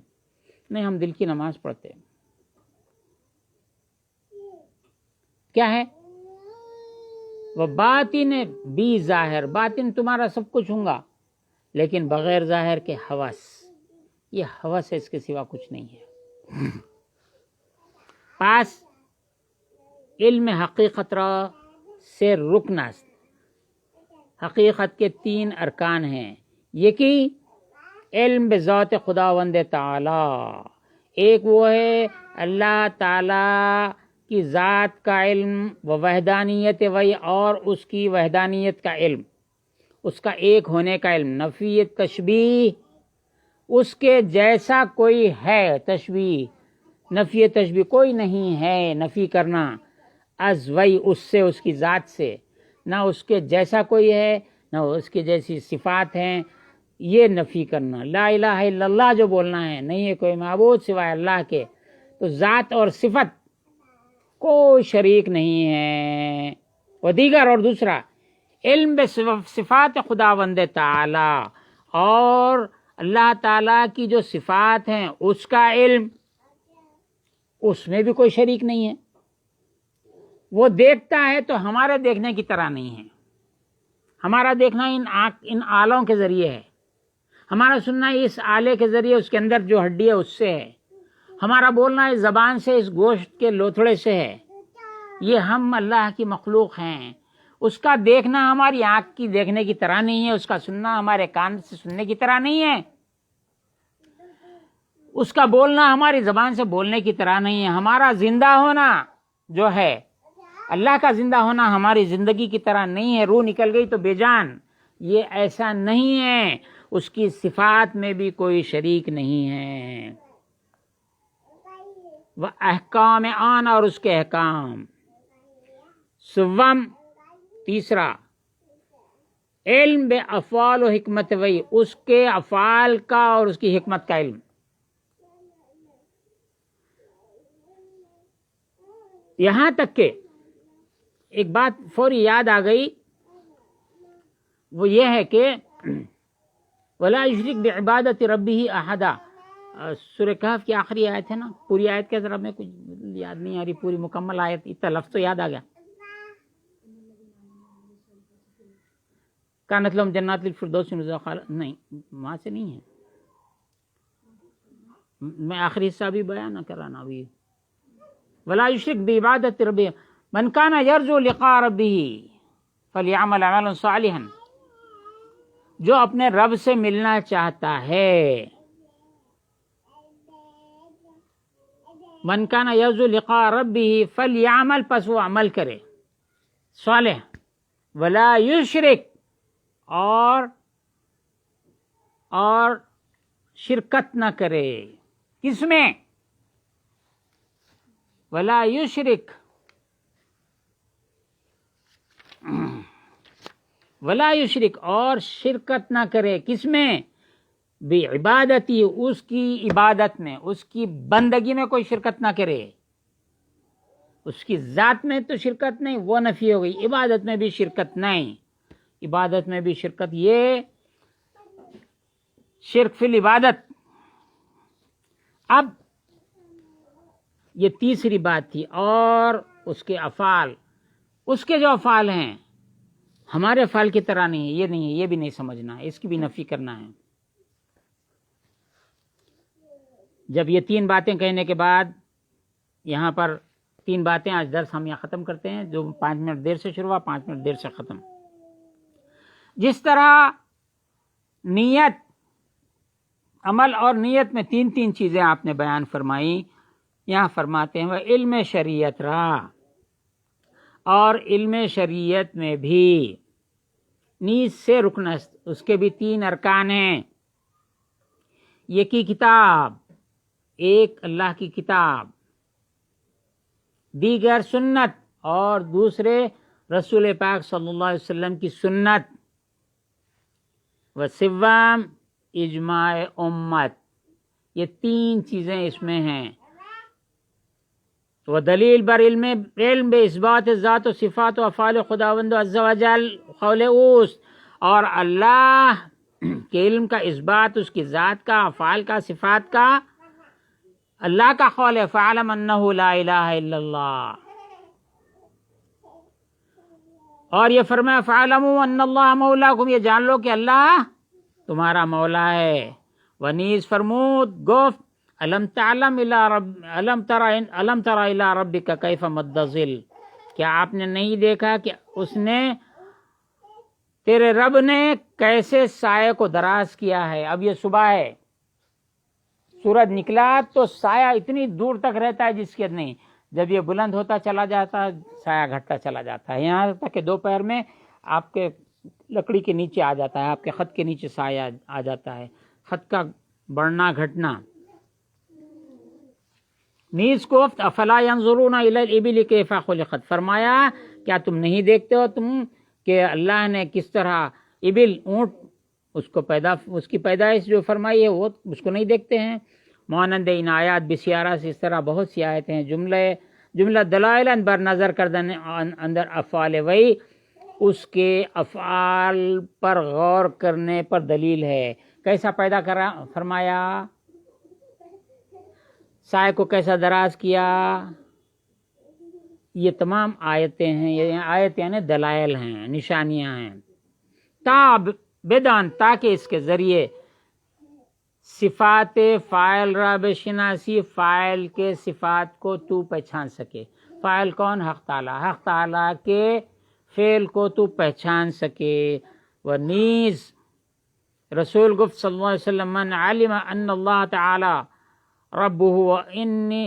نہیں ہم دل کی نماز پڑھتے ہیں. کیا ہے وہ باطن بھی ظاہر، باطن تمہارا سب کچھ ہوں گا لیکن بغیر ظاہر کے ہوس، یہ ہوس ہے، اس کے سوا کچھ نہیں ہے. پاس علم حقیقت را سے رکنا، حقیقت کے 3 ارکان ہیں. یکی علم بذات خداوند تعالی، ایک وہ ہے اللہ تعالی کی ذات کا علم، و وحدانیت وہی، اور اس کی وحدانیت کا علم، اس کا ایک ہونے کا علم. نفی تشبیہ، اس کے جیسا کوئی ہے، تشبیہ نفی تشبیہ کوئی نہیں ہے، نفی کرنا، از وہی اس سے، اس کی ذات سے، نہ اس کے جیسا کوئی ہے نہ اس کی جیسی صفات ہیں، یہ نفی کرنا. لا الہ الا اللہ جو بولنا ہے، نہیں ہے کوئی معبود سوائے اللہ کے، تو ذات اور صفت کوئی شریک نہیں ہے. و دیگر، اور دوسرا علم بصفات خداوند تعالی، اور اللہ تعالیٰ کی جو صفات ہیں اس کا علم، اس میں بھی کوئی شریک نہیں ہے. وہ دیکھتا ہے تو ہمارے دیکھنے کی طرح نہیں ہے. ہمارا دیکھنا ان آلوں کے ذریعے ہے، ہمارا سننا اس آلے کے ذریعے، اس کے اندر جو ہڈی ہے اس سے ہے، ہمارا بولنا اس زبان سے، اس گوشت کے لوتھڑے سے ہے. یہ ہم اللہ کی مخلوق ہیں. اس کا دیکھنا ہماری آنکھ کی دیکھنے کی طرح نہیں ہے، اس کا سننا ہمارے کان سے سننے کی طرح نہیں ہے، اس کا بولنا ہماری زبان سے بولنے کی طرح نہیں ہے. ہمارا زندہ ہونا جو ہے، اللہ کا زندہ ہونا ہماری زندگی کی طرح نہیں ہے. روح نکل گئی تو بے جان، یہ ایسا نہیں ہے. اس کی صفات میں بھی کوئی شریک نہیں ہے. وہ احکام آن، اور اس کے احکام. سوم، تیسرا علم بے افعال و حکمت وہی، اس کے افعال کا اور اس کی حکمت کا علم. یہاں تک کہ ایک بات فوری یاد آ گئی، وہ یہ ہے کہ وَلَا يُشْرِكْ بِعِبَادَةِ رَبِّهِ أَحَدًا، سورہ کہف کی آخری آیت ہے نا. پوری آیت کے ذرا میں کچھ یاد نہیں آ رہی، پوری مکمل آیت، اتنا لفظ تو یاد آ گیا. کانت لهم جنات الفردوس نزلا، نہیں وہاں سے نہیں ہے، میں آخری حصہ بھی بیان نہ کرانا ابھی. وَلَا يُشْرِكْ بِعِبَادَةِ رَبِّهِ من كان يرجو لقاء ربه فليعمل عملا صالحا، جو اپنے رب سے ملنا چاہتا ہے. من كان يرجو لقاء ربه فليعمل، پس وہ عمل کرے صالح. ولا يشرک، اور شرکت نہ کرے، کس میں؟ ولا یشرک، ولا یشرک، اور شرکت نہ کرے، کس میں؟ بعبادتی، اس کی عبادت میں، اس کی بندگی میں کوئی شرکت نہ کرے. اس کی ذات میں تو شرکت نہیں، وہ نفی ہو گئی. عبادت میں بھی شرکت نہیں، عبادت میں بھی شرکت، یہ شرک فی العبادت. اب یہ تیسری بات تھی. اور اس کے افعال، اس کے جو افعال ہیں ہمارے افعال کی طرح نہیں ہے، یہ نہیں ہے، یہ بھی نہیں سمجھنا ہے، اس کی بھی نفی کرنا ہے. جب یہ 3 باتیں کہنے کے بعد، یہاں پر 3 باتیں، آج درس ہم یہاں ختم کرتے ہیں، جو 5 منٹ دیر سے شروع ہوا، 5 منٹ دیر سے ختم. جس طرح نیت، عمل اور نیت میں 3 چیزیں آپ نے بیان فرمائی، یہاں فرماتے ہیں وہ علم شریعت را، اور علم شریعت میں بھی نیت سے رکنا، اس کے بھی 3 ارکان ہیں. یہ کی کتاب، ایک اللہ کی کتاب، دیگر سنت، اور دوسرے رسول پاک صلی اللہ علیہ وسلم کی سنت. وسوام اجماع امت، یہ 3 چیزیں اس میں ہیں. وہ دلیل بر علم بے اثبات ذات و صفات و افعال خداوند عز و جل قول اوست، اور اللہ کہ علم کا اثبات اس کی ذات کا، افعال کا، صفات کا اللہ کا قول ہے، فَعَلَمْ أَنَّهُ لَا إِلَٰهَ إِلَّا اللَّهُ. اور یہ فرمایا فَعَلَمُوا أَنَّ اللَّهَ مَوْلَاكُمْ، یہ جان لو کہ اللہ تمہارا مولا ہے. ونیز فرمود گفت الم تعلم الم تر الى ربک کیف مد ظل، کیا آپ نے نہیں دیکھا کہ اس نے تیرے رب نے کیسے سائے کو دراز کیا ہے. اب یہ صبح ہے، سورج نکلا تو سایہ اتنی دور تک رہتا ہے جس کے نہیں، جب یہ بلند ہوتا چلا جاتا سایہ گھٹتا چلا جاتا ہے، یہاں تک کہ دوپہر میں آپ کے لکڑی کے نیچے آ جاتا ہے، آپ کے خط کے نیچے سایہ آ جاتا ہے، خط کا بڑھنا گھٹنا. نیز گفت افلا ينظرون الى الابل كيف خلقت، فرمایا کیا تم نہیں دیکھتے ہو تم کہ اللہ نے کس طرح ابل اونٹ اس کی پیدائش جو فرمائی ہے وہ اس کو نہیں دیکھتے ہیں. مانند ان آیات بسیارہ سے اس طرح بہت سی آیتیں ہیں. جملہ دلائل بر نظر کردن اندر افعال وہی اس کے افعال پر غور کرنے پر دلیل ہے. کیسا پیدا کرا فرمایا، سائے کو کیسا دراز کیا، یہ تمام آیتیں ہیں. یہ آیت یعنی دلائل ہیں، نشانیاں ہیں. بدان تاکہ اس کے ذریعے صفات فاعل را بشناسی، فاعل کے صفات کو تو پہچان سکے. فاعل کون؟ حق تعالی. حق تعالی کے فعل کو تو پہچان سکے. و نیز رسول گفت صلی اللہ علیہ وسلم من علم ان اللہ تعالی ربہ و انی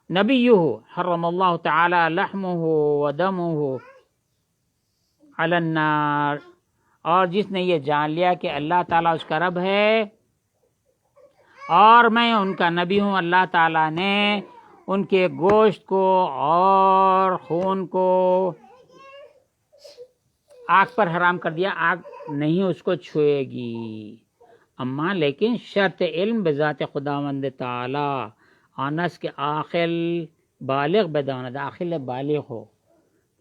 نبیہ حرم اللہ تعالی لحمہ و دمہ علی النار. اور جس نے یہ جان لیا کہ اللہ تعالیٰ اس کا رب ہے اور میں ان کا نبی ہوں، اللہ تعالیٰ نے ان کے گوشت کو اور خون کو آگ پر حرام کر دیا، آگ نہیں اس کو چھوئے گی. اما لیکن شرط علم بذات خداوند تعالی آنس کے عاقل بالغ بداند، عاقل بالغ ہو.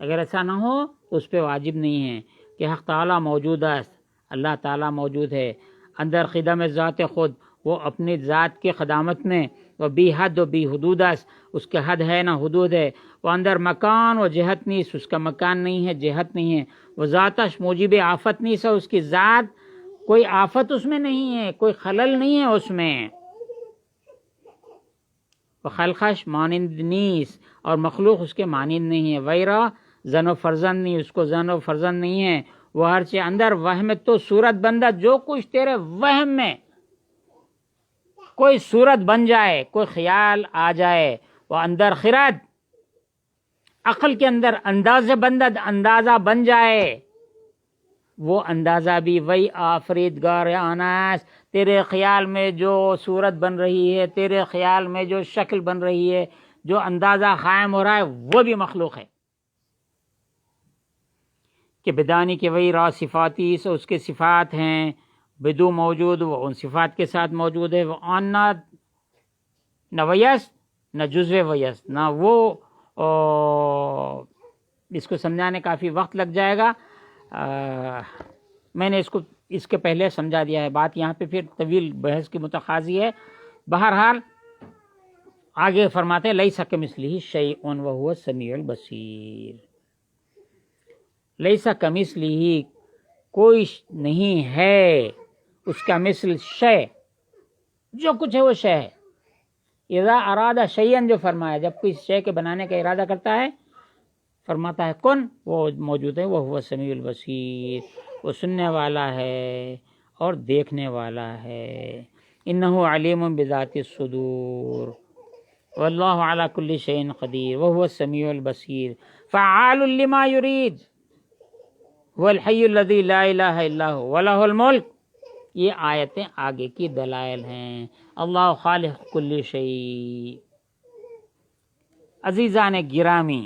اگر ایسا نہ ہو تو اس پہ واجب نہیں ہے کہ حق تعالیٰ موجود ہے، اللہ تعالیٰ موجود ہے اندر خدم ذات خود، وہ اپنی ذات کی خدامت میں وہ بی حد و بی حدود است، اس کے حد ہے نہ حدود ہے. وہ اندر مکان و جہت نیست، اس کا مکان نہیں ہے، جہت نہیں ہے. وہ ذاتش موجب آفت نیست، اس کی ذات کوئی آفت اس میں نہیں ہے، کوئی خلل نہیں ہے اس میں. وہ خلقش مانند نیست، اور مخلوق اس کے مانند نہیں ہے. ویرا زن و فرزند نہیں، اس کو زن و فرزند نہیں ہے. وہ ہر چیز اندر وہم تو صورت بندہ، جو کچھ تیرے وہم میں کوئی صورت بن جائے، کوئی خیال آ جائے، وہ اندر خرد عقل کے اندر انداز بندہ اندازہ بن جائے، وہ اندازہ بھی وہی آفریدگار آناس. تیرے خیال میں جو صورت بن رہی ہے، تیرے خیال میں جو شکل بن رہی ہے، جو اندازہ قائم ہو رہا ہے، وہ بھی مخلوق ہے. کہ بدانی کہ وہی را صفاتی سے اس کے صفات ہیں، بدو موجود وہ ان صفات کے ساتھ موجود ہے. وہ آن نہ ویس نہ جزو ویس، نہ وہ اس کو سمجھانے کافی وقت لگ جائے گا. میں نے اس کے پہلے سمجھا دیا ہے. بات یہاں پہ پھر طویل بحث کی متقاضی ہے. بہرحال آگے فرماتے ہیں لیس کمثلہ شیء وہو السمیع البصیر. لیس کمثلہ کوئی نہیں ہے اس کا مثل شے، جو کچھ ہے وہ شے ہے. اذا اراد شیئا جو فرمایا، جب کوئی شے کے بنانے کا ارادہ کرتا ہے فرماتا ہے کن، وہ موجود ہے. وہ هو السمیع البصیر، وہ سننے والا ہے اور دیکھنے والا ہے. انہ علیم بذات الصدور واللہ علی کل شیء قدیر وهو السمیع البصیر فعال لما یرید هو الحی الذی لا الہ الا هو وله الملک. یہ آیتیں آگے کی دلائل ہیں. اللہ خالق کل شیء. عزیزان گرامی،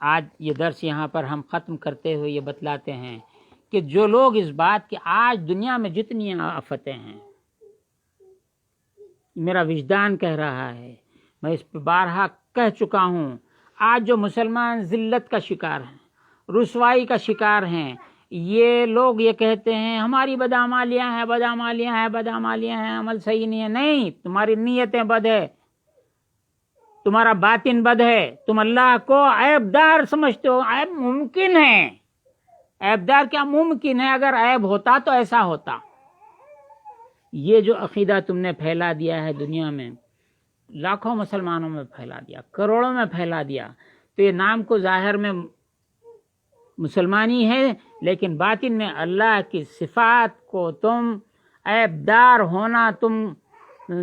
آج یہ درس یہاں پر ہم ختم کرتے ہوئے یہ بتلاتے ہیں کہ جو لوگ اس بات کہ آج دنیا میں جتنی آفتیں ہیں، میرا وجدان کہہ رہا ہے، میں اس پہ بارہا کہہ چکا ہوں، آج جو مسلمان ذلت کا شکار ہیں، رسوائی کا شکار ہیں، یہ لوگ یہ کہتے ہیں ہماری بدعمالیاں ہیں، بدعمالیاں ہیں، بدعمالیاں ہیں، عمل صحیح نہیں ہے. نہیں، تمہاری نیتیں بد ہے، تمہارا باطن بد ہے. تم اللہ کو عیب دار سمجھتے ہو. عیب ممکن ہے، عیب دار کیا ممکن ہے؟ اگر عیب ہوتا تو ایسا ہوتا. یہ جو عقیدہ تم نے پھیلا دیا ہے دنیا میں، لاکھوں مسلمانوں میں پھیلا دیا، کروڑوں میں پھیلا دیا، تو یہ نام کو ظاہر میں مسلمانی ہے، لیکن باطن میں اللہ کی صفات کو تم عیب دار ہونا تم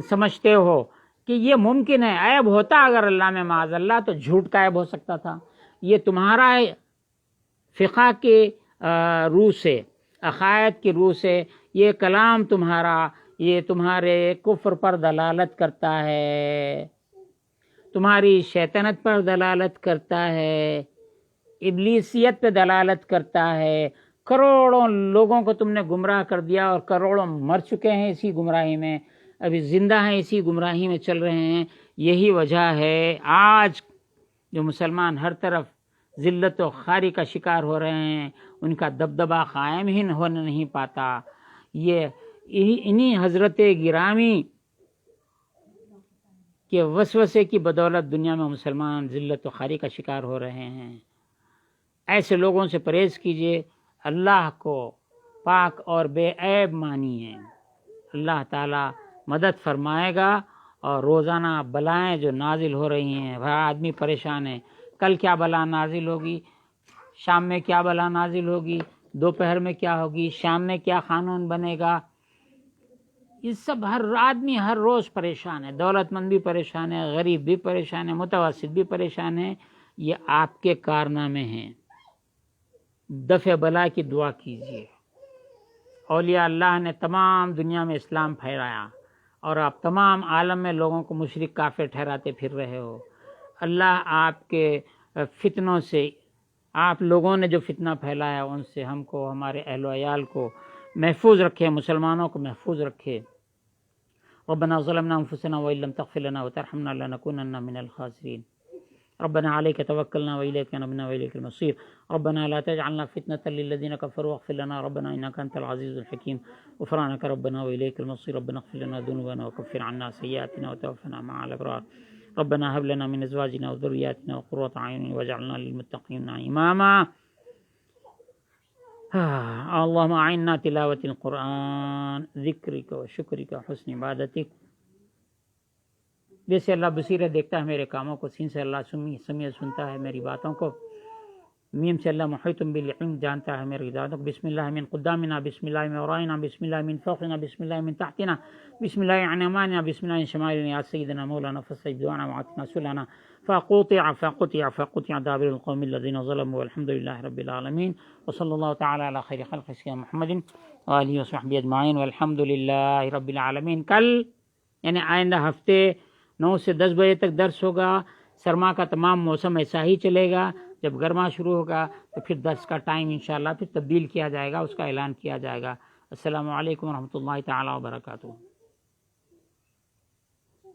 سمجھتے ہو کہ یہ ممکن ہے. عیب ہوتا اگر اللہ میں معاذ اللہ تو جھوٹ کا عیب ہو سکتا تھا. یہ تمہارا فقہ کے روح سے، عقائد کی روح سے یہ کلام تمہارا، یہ تمہارے کفر پر دلالت کرتا ہے، تمہاری شیطنت پر دلالت کرتا ہے، ابلیسیت پہ دلالت کرتا ہے. کروڑوں لوگوں کو تم نے گمراہ کر دیا، اور کروڑوں مر چکے ہیں اسی گمراہی میں، ابھی زندہ ہیں اسی گمراہی میں چل رہے ہیں. یہی وجہ ہے آج جو مسلمان ہر طرف ذلت و خواری کا شکار ہو رہے ہیں، ان کا دبدبہ قائم ہی ہونے نہیں پاتا. یہ انہی حضرت گرامی کے وسوسے کی بدولت دنیا میں مسلمان ذلت و خواری کا شکار ہو رہے ہیں. ایسے لوگوں سے پرہیز کیجیے. اللہ کو پاک اور بے عیب مانیے، اللہ تعالی مدد فرمائے گا. اور روزانہ بلائیں جو نازل ہو رہی ہیں، ہر آدمی پریشان ہے. کل کیا بلا نازل ہوگی، شام میں کیا بلا نازل ہوگی، دوپہر میں کیا ہوگی، شام میں کیا قانون بنے گا. یہ سب ہر آدمی ہر روز پریشان ہے. دولت مند بھی پریشان ہے، غریب بھی پریشان ہے، متوسط بھی پریشان ہے. یہ آپ کے کارنامے ہیں. دفع بلا کی دعا کیجیے. اولیاء اللہ نے تمام دنیا میں اسلام پھیلایا، اور آپ تمام عالم میں لوگوں کو مشرک کافر ٹھہراتے پھر رہے ہو. اللہ آپ کے فتنوں سے، آپ لوگوں نے جو فتنہ پھیلایا ان سے ہم کو، ہمارے اہل و عیال کو محفوظ رکھے، مسلمانوں کو محفوظ رکھے. ربنا ظلمنا انفسنا وان لم تغفر لنا وترحمنا لنكونن من الخاسرين. ربنا عليك توكلنا واليك انبنا واليك المصير. ربنا لا تجعلنا فتنة للذين كفروا واغفر لنا ربنا انك انت العزيز الحكيم. غفرانك ربنا واليك المصير. ربنا اغفر لنا ذنوبنا وكفر عنا سيئاتنا وتوفنا مع الابرار. ربنا هب لنا من ازواجنا وذرياتنا قرة اعين واجعلنا للمتقين اماما. اللهم اعنا تلاوة القرآن، ذکرک و شکرک و حسن عبادتک. جیسے اللہ بصیرت دیکھتا ہے میرے کاموں کو، سین سے اللہ سمیع سنتا ہے میری باتوں کو، میم سے اللہ محیط بالعلم جانتا ہے میری ذاتوں کو. بسم اللہ من قدامنا، بسم اللہ من ورائنا، بسم اللہ من فوقنا، بسم اللہ من تحتنا، بسم اللہ عن اماننا، بسم اللہ عن شمالنا. یا سیدنا مولانا فاستجب دعانا وعاتنا سؤلنا. فقطع دابر القوم الذين ظلموا والحمد لله رب العالمين. وصلی اللہ تعالی علی خیر خلق سیدنا محمد وآلہ وصحبہ اجمعین والحمد للہ رب العالمین. کل یعنی آئندہ ہفتے 9 سے 10 بجے تک درس ہوگا. سرما کا تمام موسم ایسا ہی چلے گا. جب گرما شروع ہوگا تو پھر درس کا ٹائم انشاءاللہ پھر تبدیل کیا جائے گا، اس کا اعلان کیا جائے گا. السلام علیکم ورحمۃ اللہ تعالی وبرکاتہ.